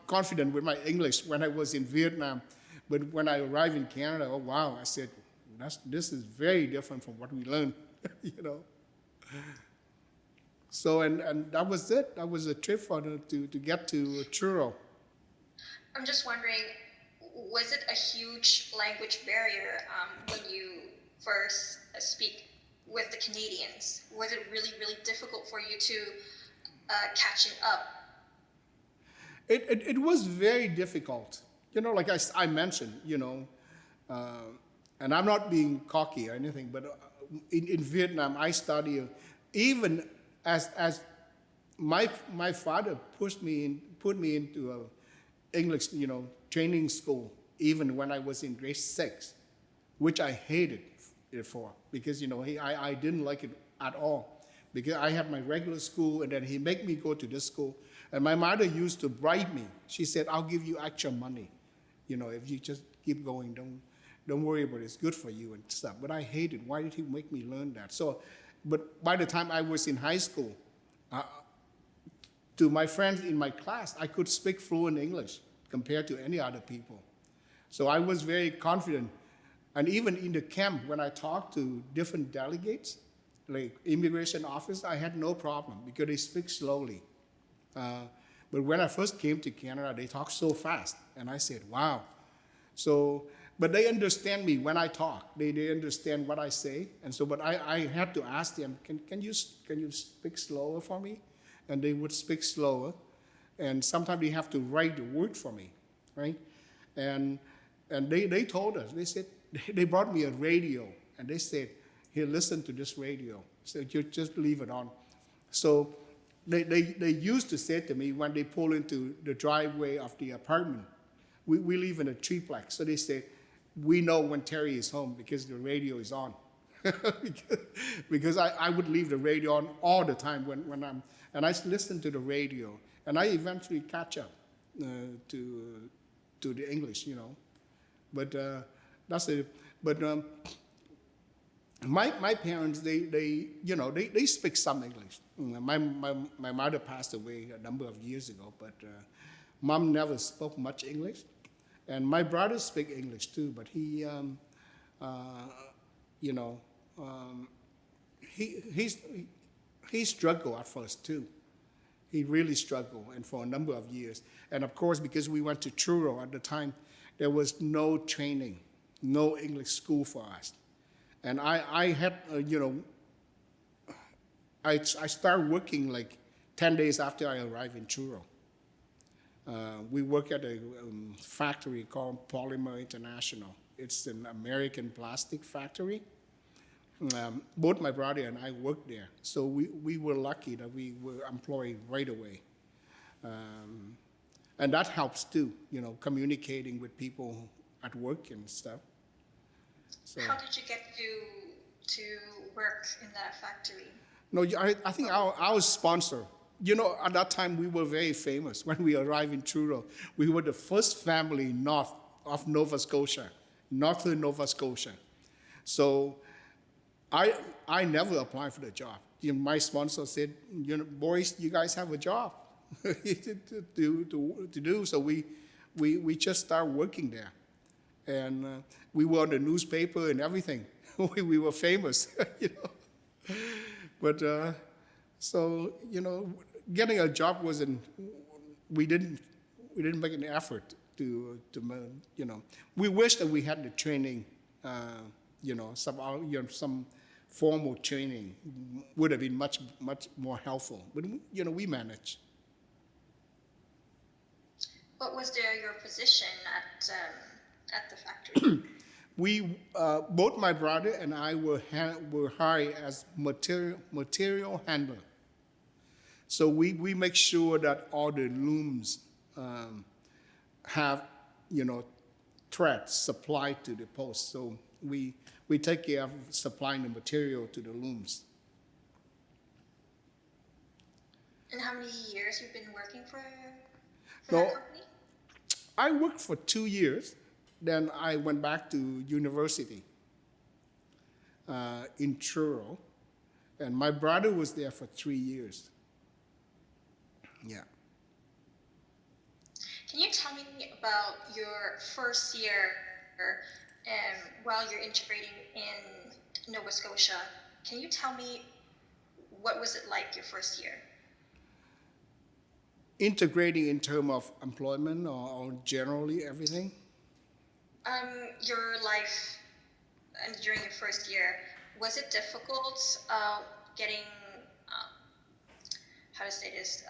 confident with my English when I was in Vietnam, but when I arrived in Canada, oh wow, I said, this is very different from what we learned, So, and that was it. That was a trip to get to Truro. I'm just wondering, was it a huge language barrier when you first speak with the Canadians? Was it really, really difficult for you to catching up? It was very difficult. Like I mentioned, and I'm not being cocky or anything, but in Vietnam, I studied, even as my father put me into a English, training school, even when I was in grade 6, which I hated it for, because, I didn't like it at all, because I had my regular school, and then he made me go to this school. And my mother used to bribe me. She said, I'll give you extra money, if you just keep going, don't worry about it, it's good for you and stuff. But I hated, why did he make me learn that? So, but by the time I was in high school, to my friends in my class, I could speak fluent English compared to any other people. So I was very confident. And even in the camp, when I talked to different delegates, like immigration officers, I had no problem because they speak slowly. But when I first came to Canada, they talk so fast. And I said, wow. So, but they understand me when I talk. They understand what I say. And so, but I had to ask them, can you speak slower for me? And they would speak slower. And sometimes they have to write the word for me, right? And they told us, they said, they brought me a radio. And they said, here, listen to this radio. So you just leave it on. So they used to say to me when they pull into the driveway of the apartment, we live in a triplex. So they say, we know when Terry is home because the radio is on. because I would leave the radio on all the time when and I listen to the radio. And I eventually catch up to the English, But that's it. But my parents, they speak some English. My mother passed away a number of years ago, but mom never spoke much English. And my brother speak English too, but he struggled at first too. He really struggled, and for a number of years. And of course, because we went to Truro at the time, there was no training, no English school for us. And I had, I started working like 10 days after I arrived in Truro. We work at a factory called Polymer International. It's an American plastic factory. Both my brother and I worked there. So we were lucky that we were employed right away. And that helps too, communicating with people at work and stuff. So, how did you get to work in that factory? No, I think our sponsor, at that time we were very famous when we arrived in Truro. We were the first family north of Nova Scotia, northern Nova Scotia. So I I never applied for the job. My sponsor said, boys, you guys have a job to do. So we just started working there, and we were on the newspaper and everything. We were famous, But so getting a job wasn't. We didn't make an effort to We wish that we had the training. Some formal training would have been much more helpful. But we managed. What was your position at the factory? We both my brother and I were hired as material handler. So we make sure that all the looms have threads supplied to the post. So we take care of supplying the material to the looms. And how many years you've been working for No, that company? I worked for 2 years. Then I went back to university in Truro, and my brother was there for 3 years. Yeah. Can you tell me about your first year while you're integrating in Nova Scotia? Can you tell me what was it like your first year? Integrating in terms of employment or generally everything? Your life during your first year, was it difficult getting, how to say this,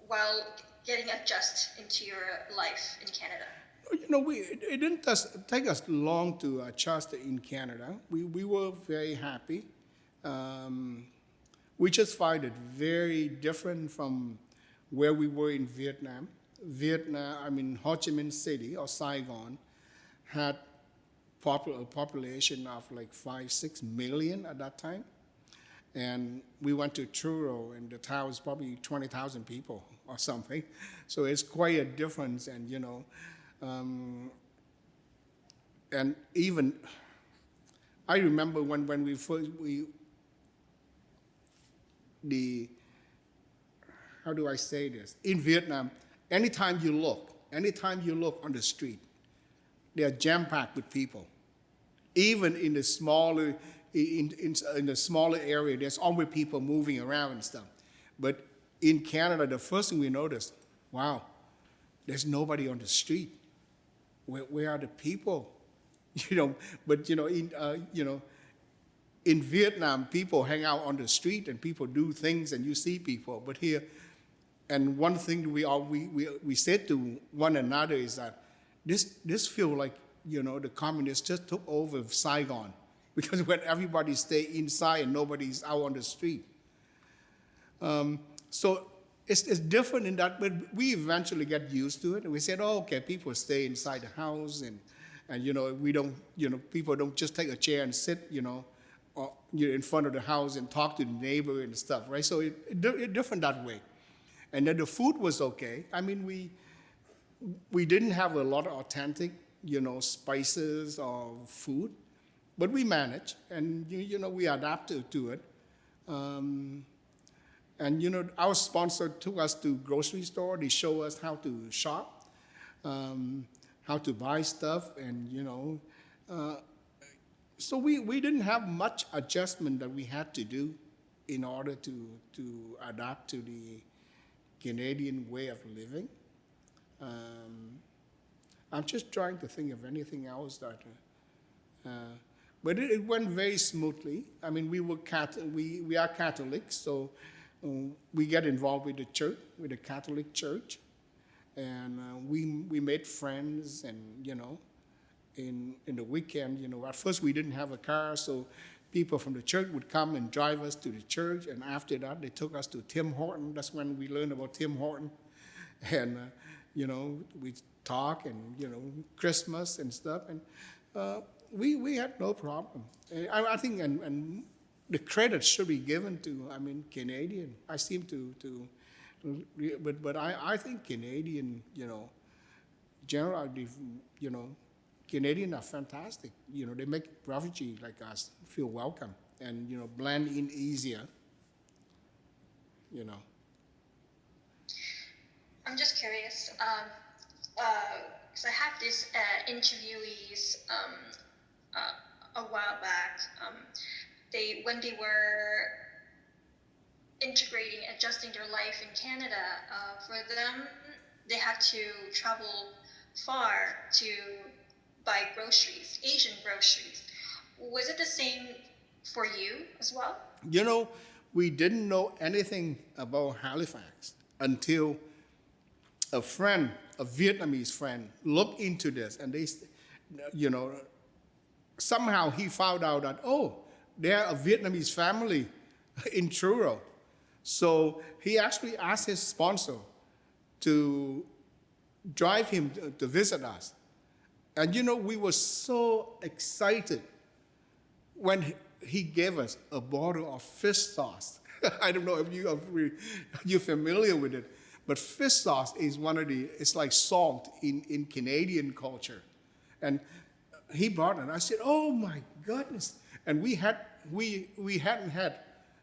while getting adjusted into your life in Canada? It didn't take us long to adjust in Canada. We were very happy. We just find it very different from where we were in Vietnam. Ho Chi Minh City or Saigon had a population of like 5-6 million at that time. And we went to Truro, and the town was probably 20,000 people or something. So it's quite a difference. And, and even, I remember when we first, how do I say this? In Vietnam, anytime you look on the street, they are jam-packed with people. Even in the smaller in the smaller area, there's always people moving around and stuff. But in Canada, the first thing we noticed, wow, there's nobody on the street. Where are the people? But in Vietnam, people hang out on the street and people do things and you see people. But here, and one thing we said to one another is that this feels like the communists just took over Saigon, because when everybody stay inside and nobody's out on the street. So it's different in that, but we eventually get used to it, and we said, oh, okay, people stay inside the house, and we don't, people don't just take a chair and sit, or in front of the house and talk to the neighbor and stuff, right? So it's different that way. And then the food was okay. I mean, we didn't have a lot of authentic, spices or food, but we managed, and we adapted to it. And our sponsor took us to grocery store. They show us how to shop, how to buy stuff, and so we didn't have much adjustment that we had to do in order to adapt to the Canadian way of living. I'm just trying to think of anything else that, but it went very smoothly. I mean, we are Catholics, so we get involved with the church, with the Catholic Church, and we made friends, and in the weekend, at first we didn't have a car, so people from the church would come and drive us to the church, and after that they took us to Tim Horton. That's when we learned about Tim Horton, and we talk, and Christmas and stuff, and we had no problem. I think and the credit should be given to Canadian. I seem to but I think Canadian generally Canadians are fantastic. You know, they make refugees like us feel welcome and, you know, blend in easier, you know. I'm just curious, because I have this interviewees a while back. When they were integrating, adjusting their life in Canada, for them, they had to travel far to buy groceries, Asian groceries. Was it the same for you as well? You know, we didn't know anything about Halifax until a friend, a Vietnamese friend, looked into this, and they, you know, somehow he found out that, oh, they're a Vietnamese family in Truro. So he actually asked his sponsor to drive him to visit us. And you know, we were so excited when he gave us a bottle of fish sauce. I don't know if you're familiar with it, but fish sauce is it's like salt in Canadian culture. And he brought it, and I said, oh my goodness. And we hadn't had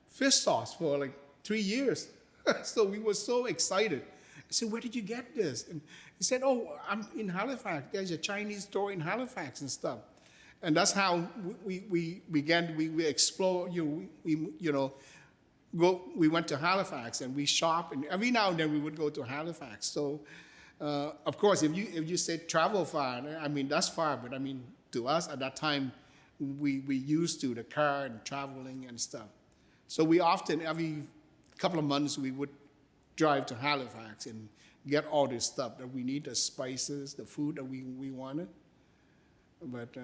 fish sauce for like 3 years. So we were so excited. I said, where did you get this? And he said, oh, I'm in Halifax. There's a Chinese store in Halifax and stuff. And that's how we began, we explore, we went to Halifax and we shop, and every now and then we would go to Halifax. So, of course, if you say travel far, I mean, that's far, but I mean, to us at that time, we used to the car and traveling and stuff. So we often, every couple of months, we would drive to Halifax and get all this stuff that we need, the spices, the food that we wanted. But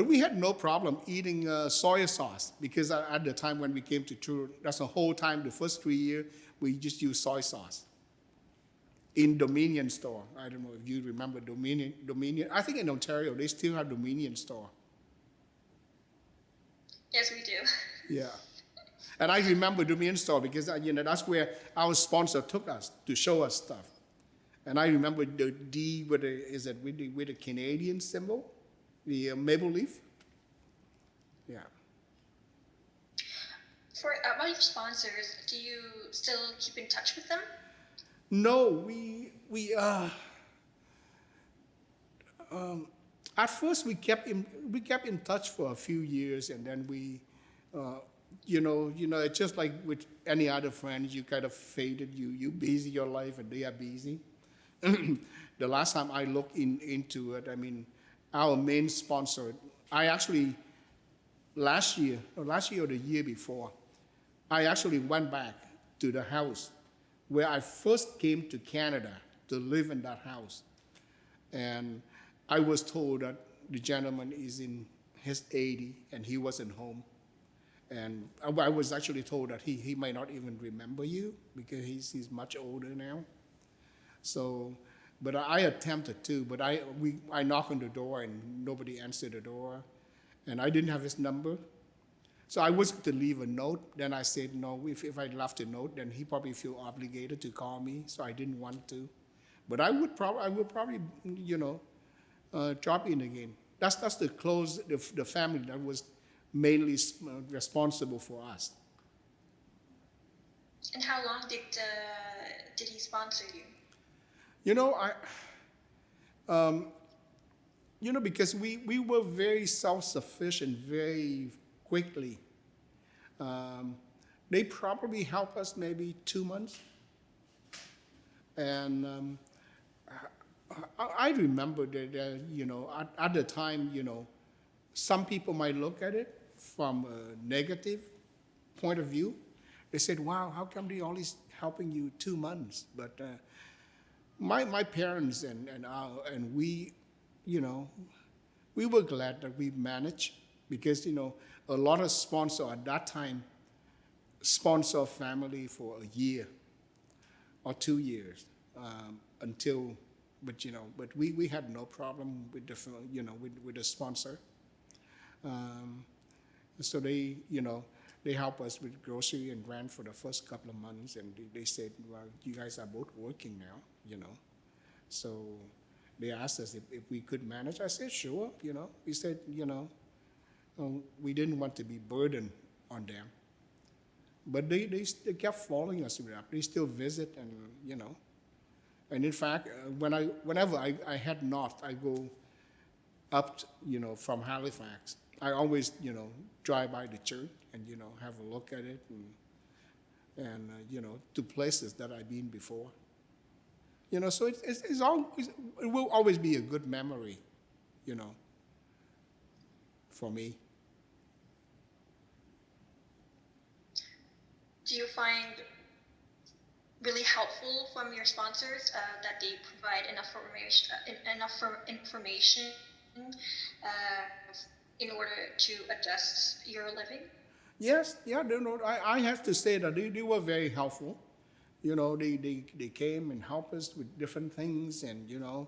we had no problem eating soy sauce, because at the time when we came to Truro, that's the whole time, the first 3 years, we just used soy sauce. In Dominion store, I don't know if you remember Dominion. I think in Ontario, they still have Dominion store. Yes, we do. Yeah. And I remember Dominion store because, that's where our sponsor took us to show us stuff. And I remember the D with the Canadian symbol, the maple leaf. Yeah. For about your sponsors, do you still keep in touch with them? No, at first we kept in touch for a few years, and then we, it's just like with any other friends, you kind of faded. You busy your life, and they are busy. The last time I looked into it, I mean, our main sponsor, I actually last year or the year before, I actually went back to the house where I first came to Canada to live in that house. And I was told that the gentleman is in his 80 and he wasn't home. And I was actually told that he might not even remember you because he's much older now. So, but I attempted to, but I knocked on the door and nobody answered the door. And I didn't have his number. So I was to leave a note. Then I said, no, if I left a note, then he probably feel obligated to call me. So I didn't want to. But I would probably, drop in again. That's the family that was mainly responsible for us. And how long did he sponsor you? Because we were very self-sufficient very quickly. They probably helped us maybe 2 months. And I remember that, at the time, some people might look at it from a negative point of view. They said, wow, how come they always helping you 2 months? But my parents and we, we were glad that we managed, because, a lot of sponsors at that time sponsor family for a year or 2 years but we had no problem with with the sponsor. So they help us with grocery and rent for the first couple of months, and they said, well, you guys are both working now, So they asked us if we could manage. I said, sure, you know. We said, you know, we didn't want to be burdened on them. But they kept following us around. They still visit and, you know. And in fact, whenever I head north, I go up, you know, from Halifax. I always, you know, drive by the church and, you know, have a look at it and you know, to places that I've been before. You know, so it will always be a good memory, you know, for me. Do you find really helpful from your sponsors that they provide enough information in order to adjust your living? Yes, yeah, I have to say that they were very helpful. You know, they came and helped us with different things, and you know,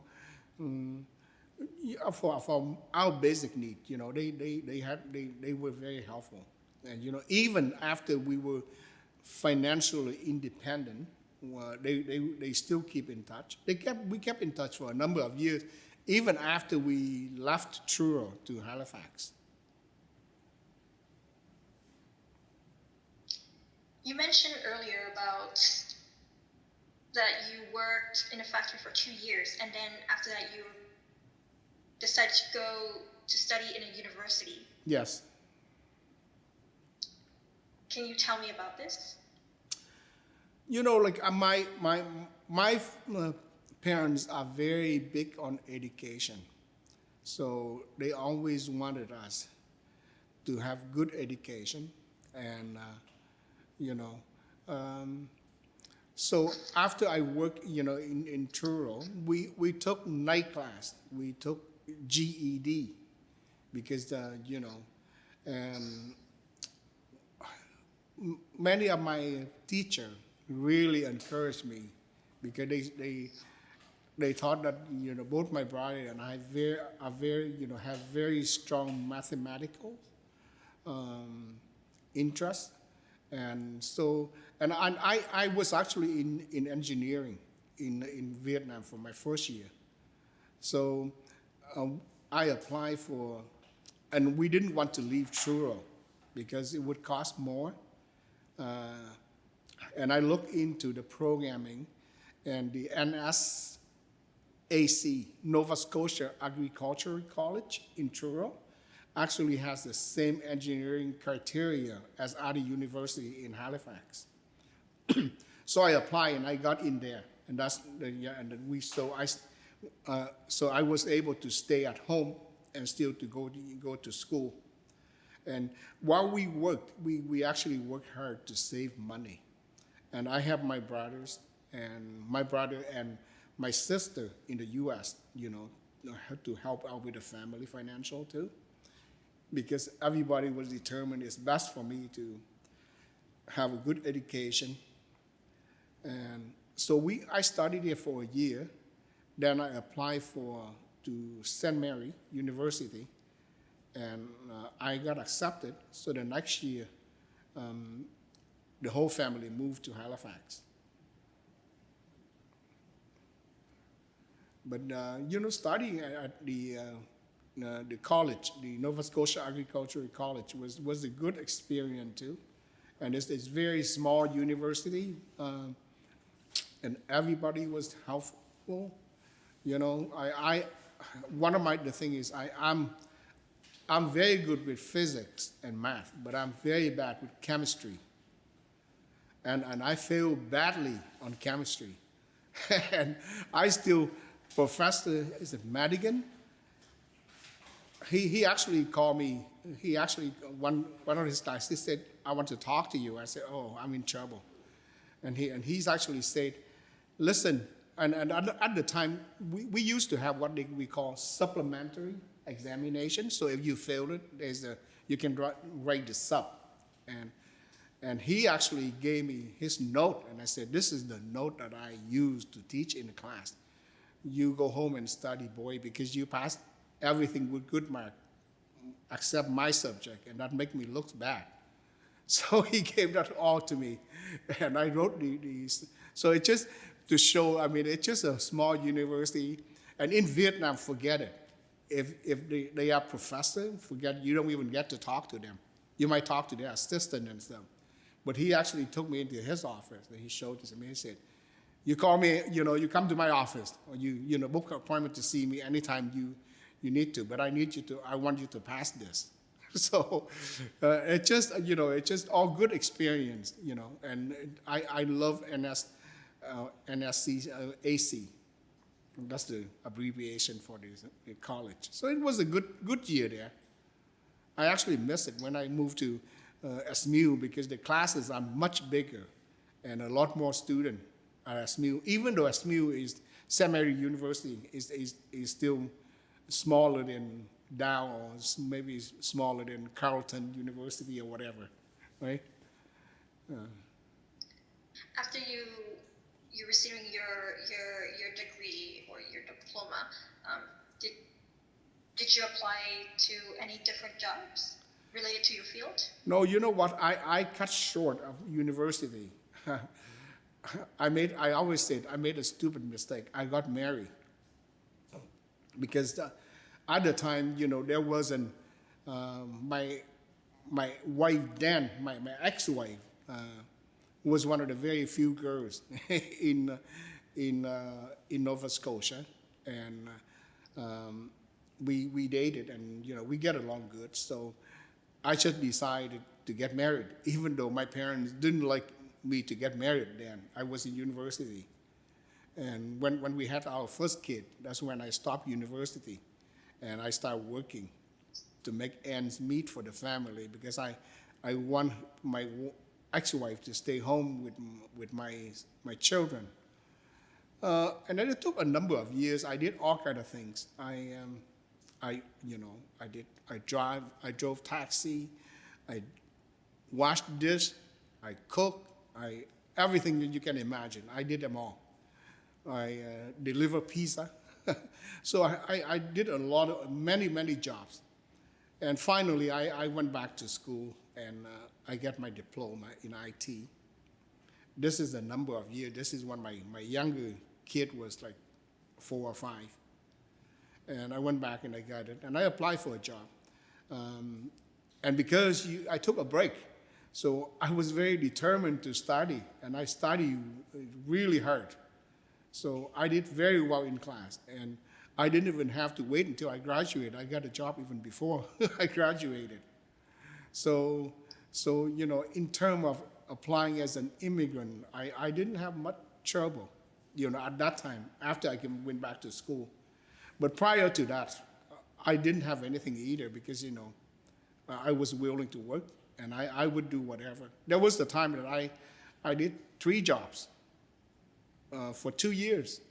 for our basic need, you know, they were very helpful, and you know, even after we were financially independent, they still keep in touch. We kept in touch for a number of years, even after we left Truro to Halifax. You mentioned earlier about that you worked in a factory for 2 years, and then after that you decided to go to study in a university. Yes. Can you tell me about this? You know, like my parents are very big on education, so they always wanted us to have good education, and you know, so after I worked, you know, in Truro, we took night class, we took GED, because you know, and many of my teachers really encouraged me, because they thought that, you know, both my brother and I are very you know, have very strong mathematical interest, and so I was actually in engineering in Vietnam for my first year, so I applied for, and we didn't want to leave Truro because it would cost more. And I looked into the programming, and the NSAC, Nova Scotia Agricultural College in Truro, actually has the same engineering criteria as other university in Halifax. So I applied and I got in there, and that's and then so I was able to stay at home and still to go to school. And while we worked, we actually worked hard to save money. And I have my brothers, and my brother and my sister in the U.S., you know, had to help out with the family financial too, because everybody was determined it's best for me to have a good education. And so I studied here for a year. Then I applied to St. Mary University, and I got accepted. So the next year, the whole family moved to Halifax. But you know, studying at the college, the Nova Scotia Agricultural College, was a good experience too, and it's very small university, and everybody was helpful. You know, the thing is I'm very good with physics and math, but I'm very bad with chemistry. And I fail badly on chemistry. And Professor, is it Madigan? He actually called me, one of his guys, he said, I want to talk to you. I said, oh, I'm in trouble. And he's actually said, listen, and at the time, we used to have what we call supplementary examination. So if you failed it, you can write the sub. And he actually gave me his note, and I said, this is the note that I use to teach in the class. You go home and study, boy, because you passed everything with good mark, except my subject, and that make me look bad. So he gave that all to me, and I wrote these. So it's just to show, I mean, it's just a small university, And in Vietnam, forget it. If they are professor, forget, you don't even get to talk to them. You might talk to their assistant and stuff. But he actually took me into his office and he showed this to me. He said, you call me, you come to my office, or you book an appointment to see me anytime you need to, but I want you to pass this. So it's just all good experience, and I love NSC, AC. That's the abbreviation for this college. So it was a good year there. I actually miss it when I moved to SMU because the classes are much bigger and a lot more students at SMU. Even though SMU is St. Mary University is still smaller than Dow or maybe smaller than Carleton University or whatever, right? After you receiving your degree or your diploma, did you apply to any different jobs related to your field? No, you know what? I cut short of university. I always said I made a stupid mistake. I got married because at the time, there wasn't my wife then, my ex-wife, was one of the very few girls in Nova Scotia, and we dated, and we get along good. So I just decided to get married, even though my parents didn't like me to get married then. I was in university, and when we had our first kid, that's when I stopped university, and I started working to make ends meet for the family because I want my ex-wife to stay home with my children. And then it took a number of years. I did all kind of things. I drove taxi, I washed dish, I cooked, everything that you can imagine. I did them all. I deliver pizza. So I did many jobs. And finally, I went back to school and I got my diploma in IT. This is a number of years. This is when my younger kid was like 4 or 5. And I went back and I got it. And I applied for a job. And because I took a break, so I was very determined to study. And I studied really hard. So I did very well in class. And I didn't even have to wait until I graduated. I got a job even before I graduated. So in terms of applying as an immigrant, I didn't have much trouble, at that time, after I went back to school. But prior to that, I didn't have anything either because, I was willing to work and I would do whatever. There was the time that I did 3 jobs for 2 years.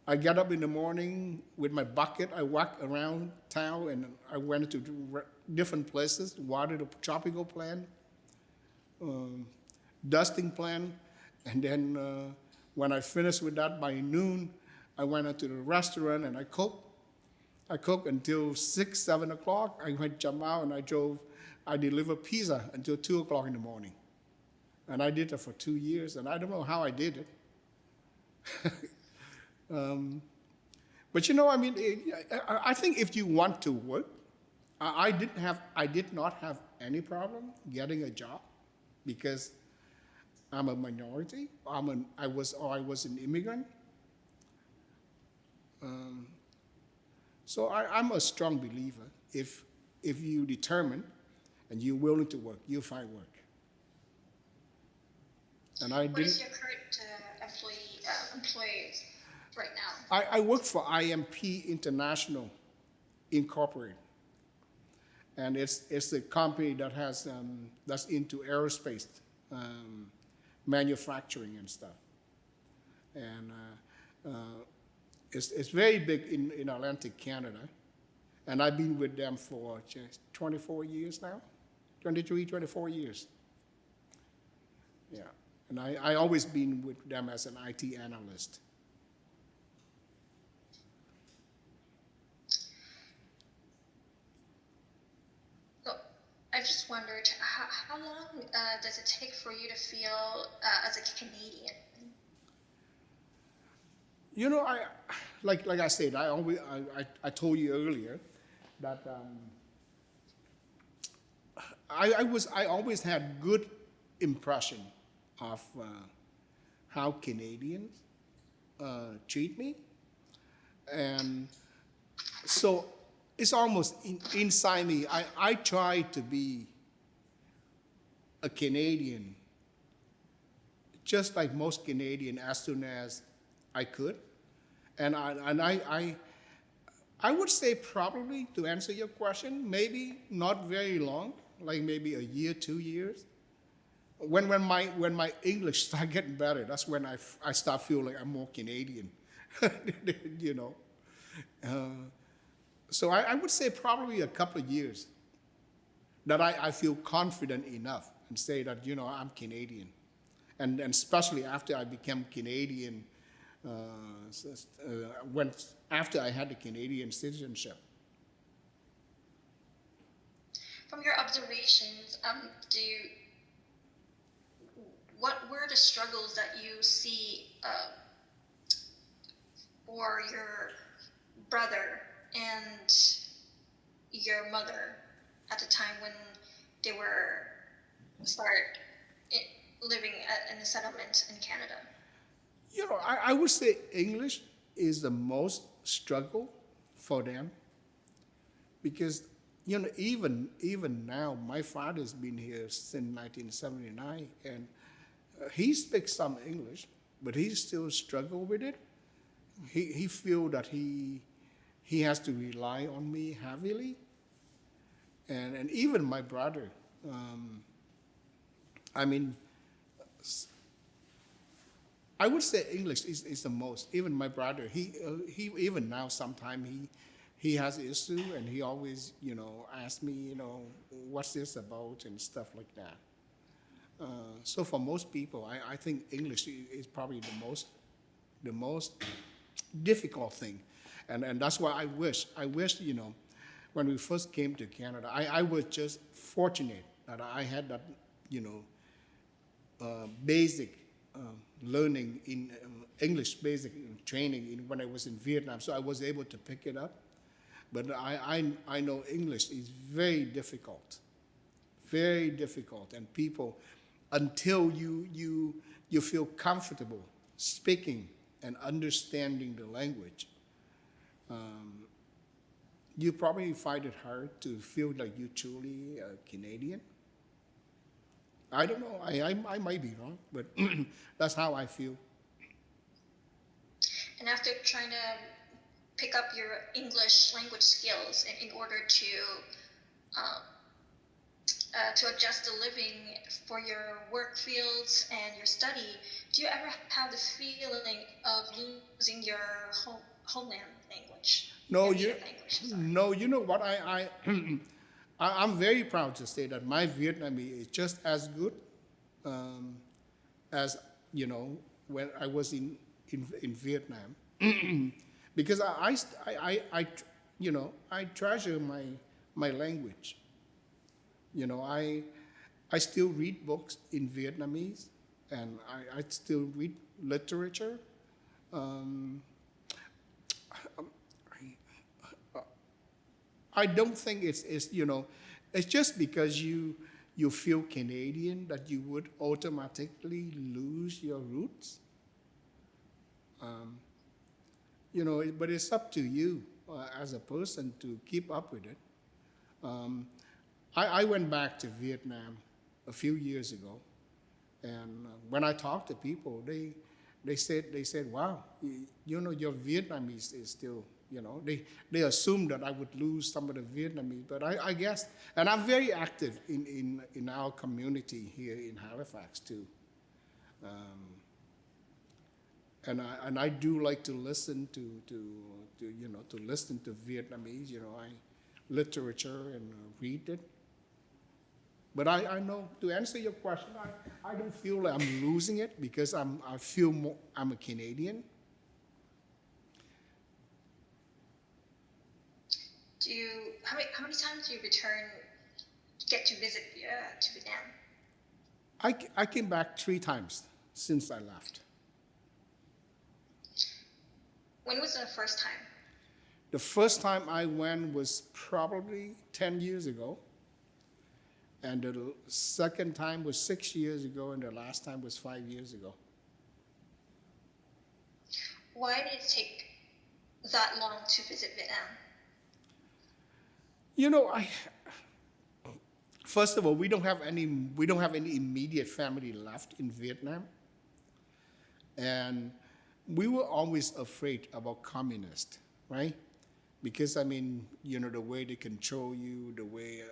I got up in the morning with my bucket. I walked around town and I went to different places, watered a tropical plant, dusting plant, and then when I finished with that by noon, I went out to the restaurant and I cooked. I cooked until 6, 7 o'clock. I went jump out and I delivered pizza until 2 o'clock in the morning. And I did that for 2 years, and I don't know how I did it. But I think if you want to work, I did not have any problem getting a job because I'm a minority. I was an immigrant. So I'm a strong believer. If you determine and you're willing to work, you'll find work. And What is your current employee right now? I work for IMP International Incorporated, and it's a company that has that's into aerospace manufacturing and stuff, and it's very big in Atlantic Canada, and I've been with them for just 24 years now, 23, 24 years. Yeah, and I always been with them as an IT analyst. I just wondered, how long does it take for you to feel as a Canadian? like I said, I told you earlier that I always had good impression of how Canadians treat me, and so it's almost inside me. I try to be a Canadian, just like most Canadian, as soon as I could, and I would say probably, to answer your question, maybe not very long, like maybe a year, 2 years. When my English start getting better, that's when I start feeling like I'm more Canadian, you know. So I would say probably a couple of years that I feel confident enough and say that, you know, I'm Canadian. And especially after I became Canadian, after I had the Canadian citizenship. From your observations, what were the struggles that you see for your brother and your mother at the time when they were living in a settlement in Canada? You know, I would say English is the most struggle for them because, you know, even now, my father's been here since 1979, and he speaks some English, but he still struggle with it. He feel that he has to rely on me heavily, and even my brother. I mean, I would say English is the most. Even my brother, he even now sometime he has issue, and he always, you know, asks me, you know, what's this about and stuff like that. So for most people, I think English is probably the most difficult thing, and that's why I wish, you know, when we first came to Canada, I was just fortunate that I had that, you know, basic learning in English, basic training when I was in Vietnam, so I was able to pick it up. But I know English is very difficult, and people, until you feel comfortable speaking and understanding the language, you probably find it hard to feel like you're truly a Canadian. I don't know. I might be wrong, but that's how I feel. And after trying to pick up your English language skills in order to adjust the living for your work fields and your study, do you ever have the feeling of losing your homeland language? No, your you native language, sorry. no, you know what? I'm very proud to say that my Vietnamese is just as good as, you know, when I was in Vietnam, because I you know, I treasure my language. You know, I still read books in Vietnamese, and I still read literature. I don't think it's you know, it's just because you feel Canadian that you would automatically lose your roots. You know, but it's up to you as a person to keep up with it. I went back to Vietnam a few years ago, and when I talked to people, they said, "Wow, you know, your Vietnamese is still." You know, they assumed that I would lose some of the Vietnamese, but I guess, and I'm very active in our community here in Halifax too, and I do like to listen to you know, to listen to Vietnamese, you know, literature and read it. But I know, to answer your question, I don't feel like I'm losing it because I feel more, I'm a Canadian. How many times do you get to visit to Vietnam? I came back 3 times since I left. When was the first time? The first time I went was probably 10 years ago. And the second time was 6 years ago, and the last time was 5 years ago. Why did it take that long to visit Vietnam? You know, first of all, we don't have any immediate family left in Vietnam, and we were always afraid about communists, right? Because I mean, you know, the way they control you, the way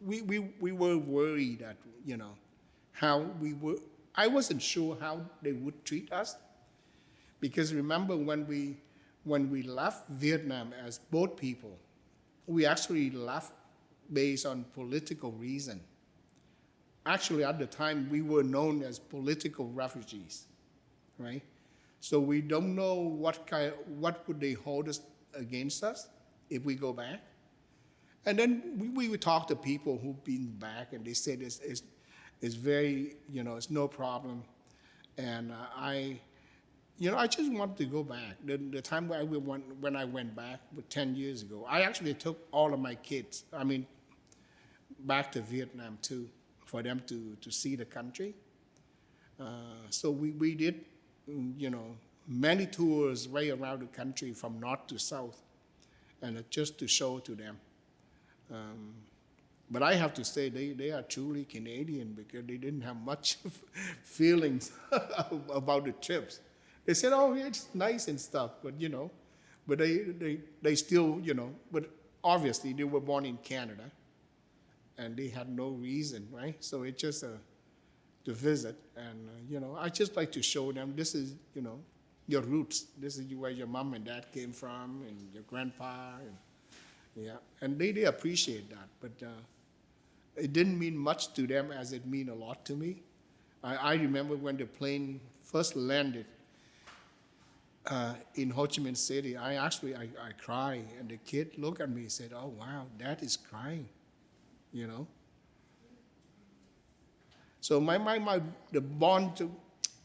we were worried that, you know, how we were. I wasn't sure how they would treat us, because remember when we left Vietnam as boat people, we actually left based on political reason. Actually, at the time, we were known as political refugees, right? So we don't know what would they hold us against us if we go back. And then we would talk to people who've been back, and they said it's very, you know, it's no problem. And I just wanted to go back. The time when I went back, 10 years ago, I actually took all of my kids, back to Vietnam too, for them to see the country. So we did, you know, many tours right around the country from north to south, and just to show to them. But I have to say they are truly Canadian, because they didn't have much feelings about the trips. They said, "Oh, yeah, it's nice and stuff," but you know, but they still, you know, but obviously they were born in Canada, and they had no reason, right? So it's just to visit, and you know, I just like to show them this is, you know, your roots. This is where your mom and dad came from, and your grandpa, and they appreciate that, but it didn't mean much to them as it mean a lot to me. I remember when the plane first landed in Ho Chi Minh City, I cried, and the kid looked at me and said, "Oh wow, Dad is crying," you know. So the bond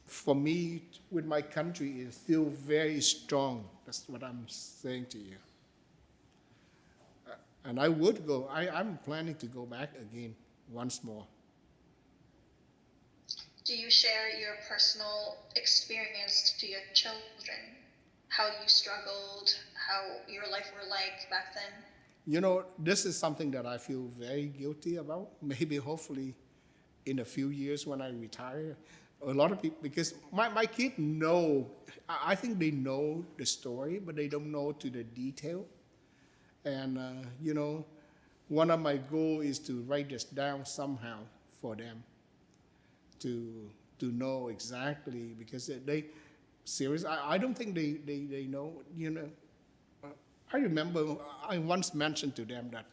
for me with my country is still very strong. That's what I'm saying to you. And I would go. I'm planning to go back again once more. Do you share your personal experience to your children? How you struggled, how your life were like back then? You know, this is something that I feel very guilty about. Maybe, hopefully, in a few years when I retire, a lot of people, because my kids know, I think they know the story, but they don't know to the detail. And, you know, one of my goals is to write this down somehow for them to know exactly, because they serious. I don't think they know, you know. I remember I once mentioned to them that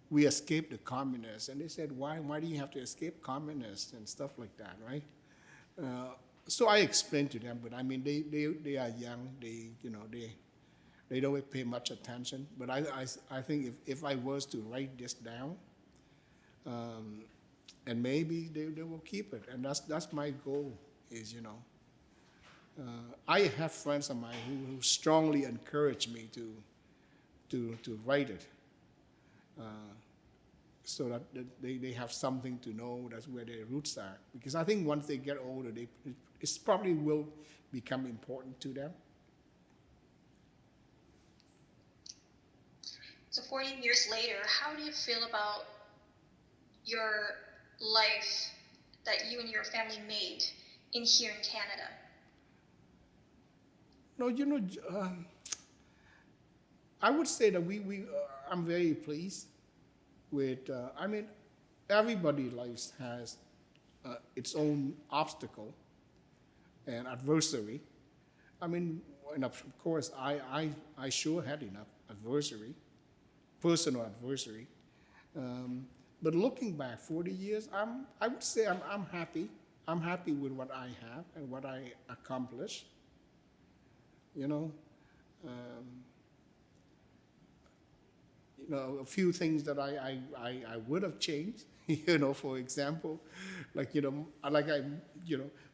we escaped the communists, and they said, why do you have to escape communists and stuff like that, right? So I explained to them, but I mean, they are young, they don't pay much attention. But I think if I was to write this down, and maybe they will keep it, and that's my goal. Is, you know, I have friends of mine who strongly encourage me to write it, so that they have something to know that's where their roots are. Because I think once they get older, it probably will become important to them. So 40 years later, how do you feel about your life that you and your family made in here in Canada? No, you know, I would say that I'm very pleased with. I mean, everybody's life has its own obstacle and adversary. I mean, and of course, I sure had enough adversary, personal adversary. But looking back 40 years, I would say I'm happy. I'm happy with what I have and what I accomplished. You know, a few things that I would have changed. You know, for example, like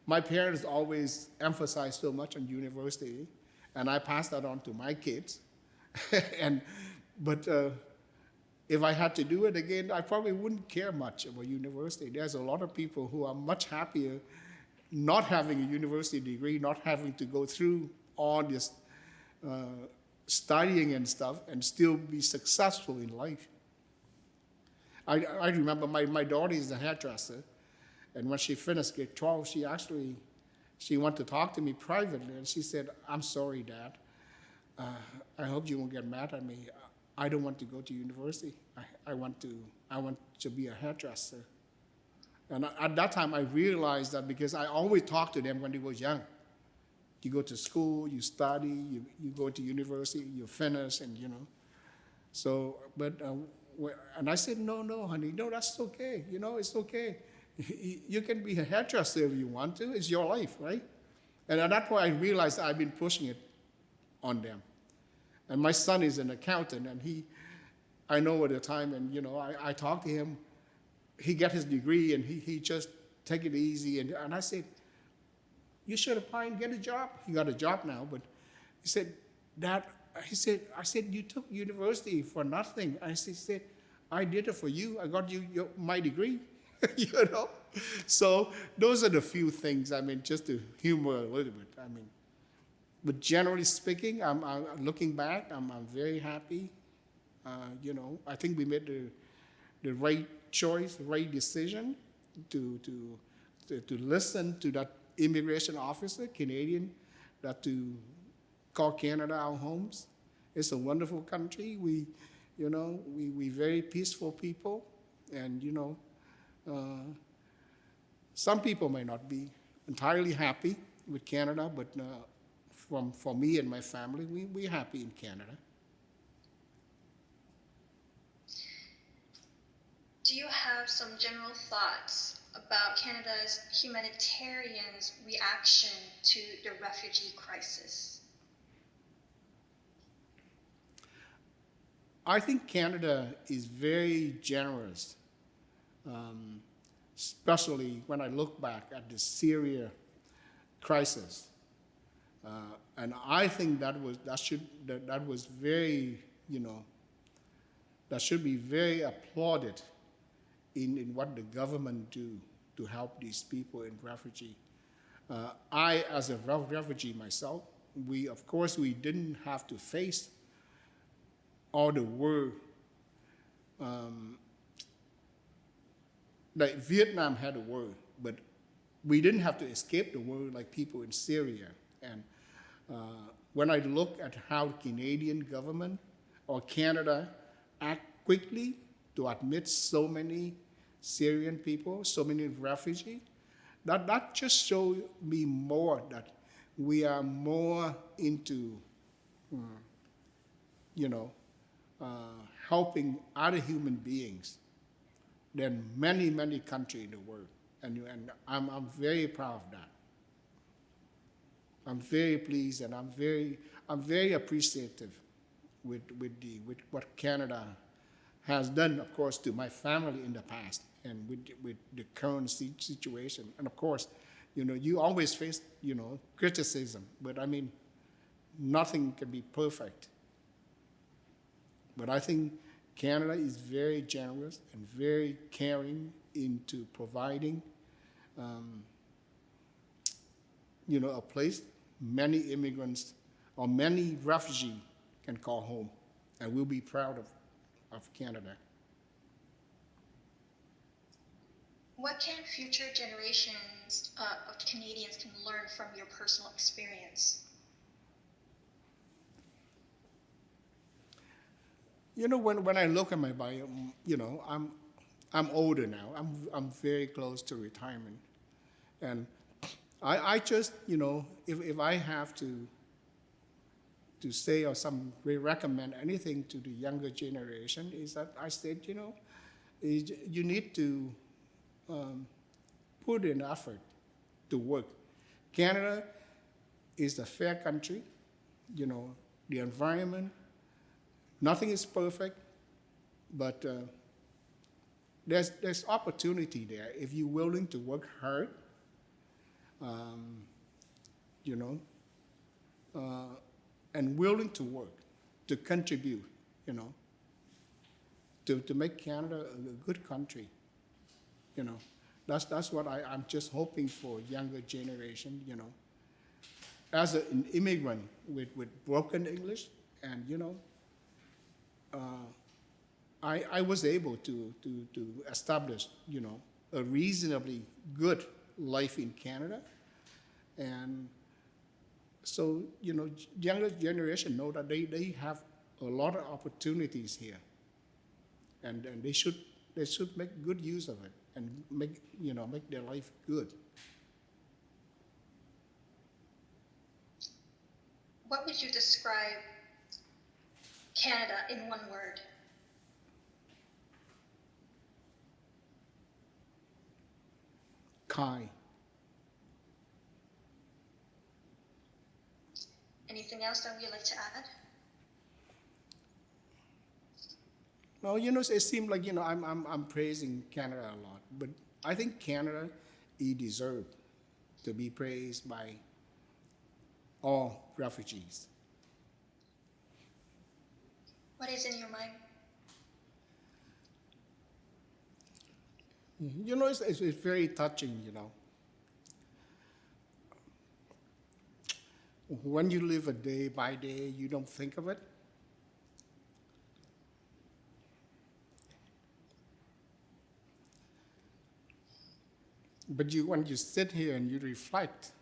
my parents always emphasized so much on university, and I passed that on to my kids. and but if I had to do it again, I probably wouldn't care much about university. There's a lot of people who are much happier not having a university degree, not having to go through all this studying and stuff, and still be successful in life. I remember my daughter is a hairdresser, and when she finished grade 12, she wanted to talk to me privately, and she said, "I'm sorry, Dad. I hope you won't get mad at me. I don't want to go to university. I want to be a hairdresser." And at that time, I realized that because I always talked to them when they were young. You go to school, you study, you go to university, you finish, and So, and I said, no, honey, no, that's okay. It's okay. You can be a hairdresser if you want to. It's your life, right? And at that point, I realized I've been pushing it on them. And my son is an accountant, and I know at the time, and I talked to him. He got his degree, and he just take it easy. And I said, "You should apply and get a job." He got a job now, but he said, "Dad," I said, "You took university for nothing." He said, "I did it for you. I got you my degree." So those are the few things. Just to humor a little bit. But generally speaking, I'm looking back. I'm very happy. I think we made the right choice, the right decision to listen to that immigration officer, Canadian, that to call Canada our homes. It's a wonderful country. We very peaceful people, and some people may not be entirely happy with Canada, but for me and my family, we're happy in Canada. Do you have some general thoughts about Canada's humanitarians' reaction to the refugee crisis? I think Canada is very generous, especially when I look back at the Syria crisis. And I think that should be very applauded in what the government do to help these people in refugee. I, as a refugee myself, we didn't have to face all the war. Like Vietnam had a war, but we didn't have to escape the war like people in Syria. And when I look at how the Canadian government or Canada act quickly to admit so many Syrian people, so many refugees, that just shows me more that we are more into, helping other human beings than many, many countries in the world. And I'm very proud of that. I'm very pleased, and I'm very appreciative with what Canada has done, of course, to my family in the past, and with the current situation. And of course, you always face, criticism, but nothing can be perfect. But I think Canada is very generous and very caring into providing, a place many immigrants or many refugees can call home, and we'll be proud of Canada. What can future generations of Canadians can learn from your personal experience? When I look at my bio, I'm older now. I'm very close to retirement, and I just, if I have to say or recommend anything to the younger generation, is that I said, you need to put in effort to work. Canada is a fair country, the environment, nothing is perfect, but there's opportunity there if you're willing to work hard. um, you know, and willing to work, to contribute, you know, to make Canada a good country, you know. That's what I'm just hoping for younger generation, you know. As an immigrant with broken English, and you know, I was able to establish, you know, a reasonably good life in Canada, and so you know, younger generation know that they have a lot of opportunities here, and they should make good use of it and make their life good. What would you describe Canada in one word? Kind. Anything else that you'd like to add? No, you know, it seems like, you know, I'm praising Canada a lot, but I think Canada, it deserves to be praised by all refugees. What is in your mind? You know, it's very touching, you know. When you live a day by day, you don't think of it. But when you sit here and you reflect,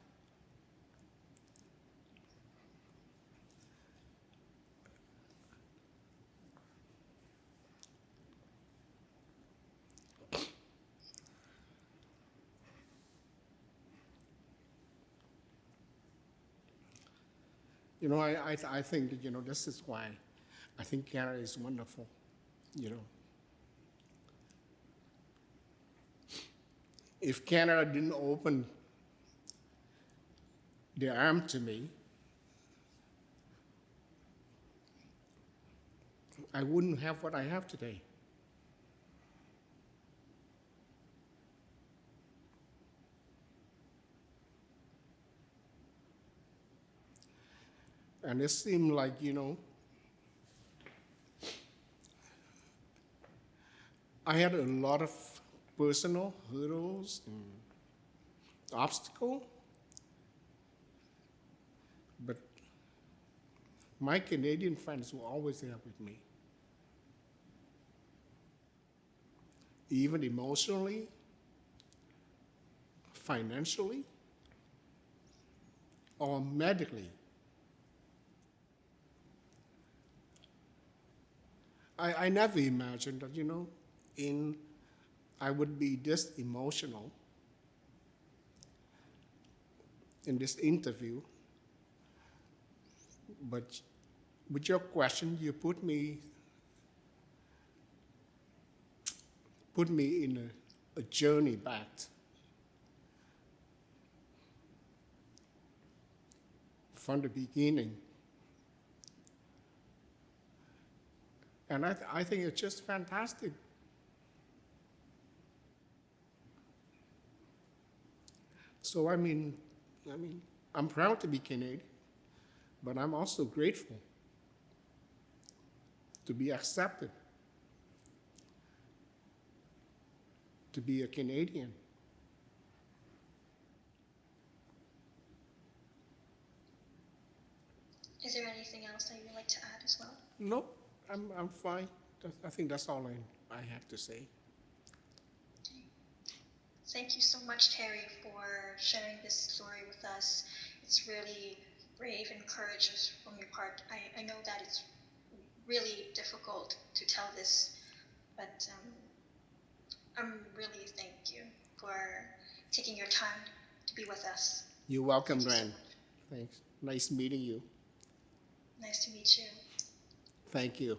you know, I think that, you know, this is why I think Canada is wonderful, you know. If Canada didn't open their arm to me, I wouldn't have what I have today. And it seemed like, you know, I had a lot of personal hurdles and obstacles, but my Canadian friends were always there with me. Even emotionally, financially, or medically. I never imagined that, you know, I would be this emotional in this interview, but with your question, you put me in a journey back from the beginning. And I think it's just fantastic. So I mean, I'm proud to be Canadian, but I'm also grateful to be accepted, to be a Canadian. Is there anything else that you'd like to add as well? No, I'm fine. I think that's all I have to say. Thank you so much, Terry, for sharing this story with us. It's really brave and courageous from your part. I know that it's really difficult to tell this, but I'm really thank you for taking your time to be with us. You're welcome, Thank you so Ren. much. Thanks. Nice meeting you. Nice to meet you. Thank you.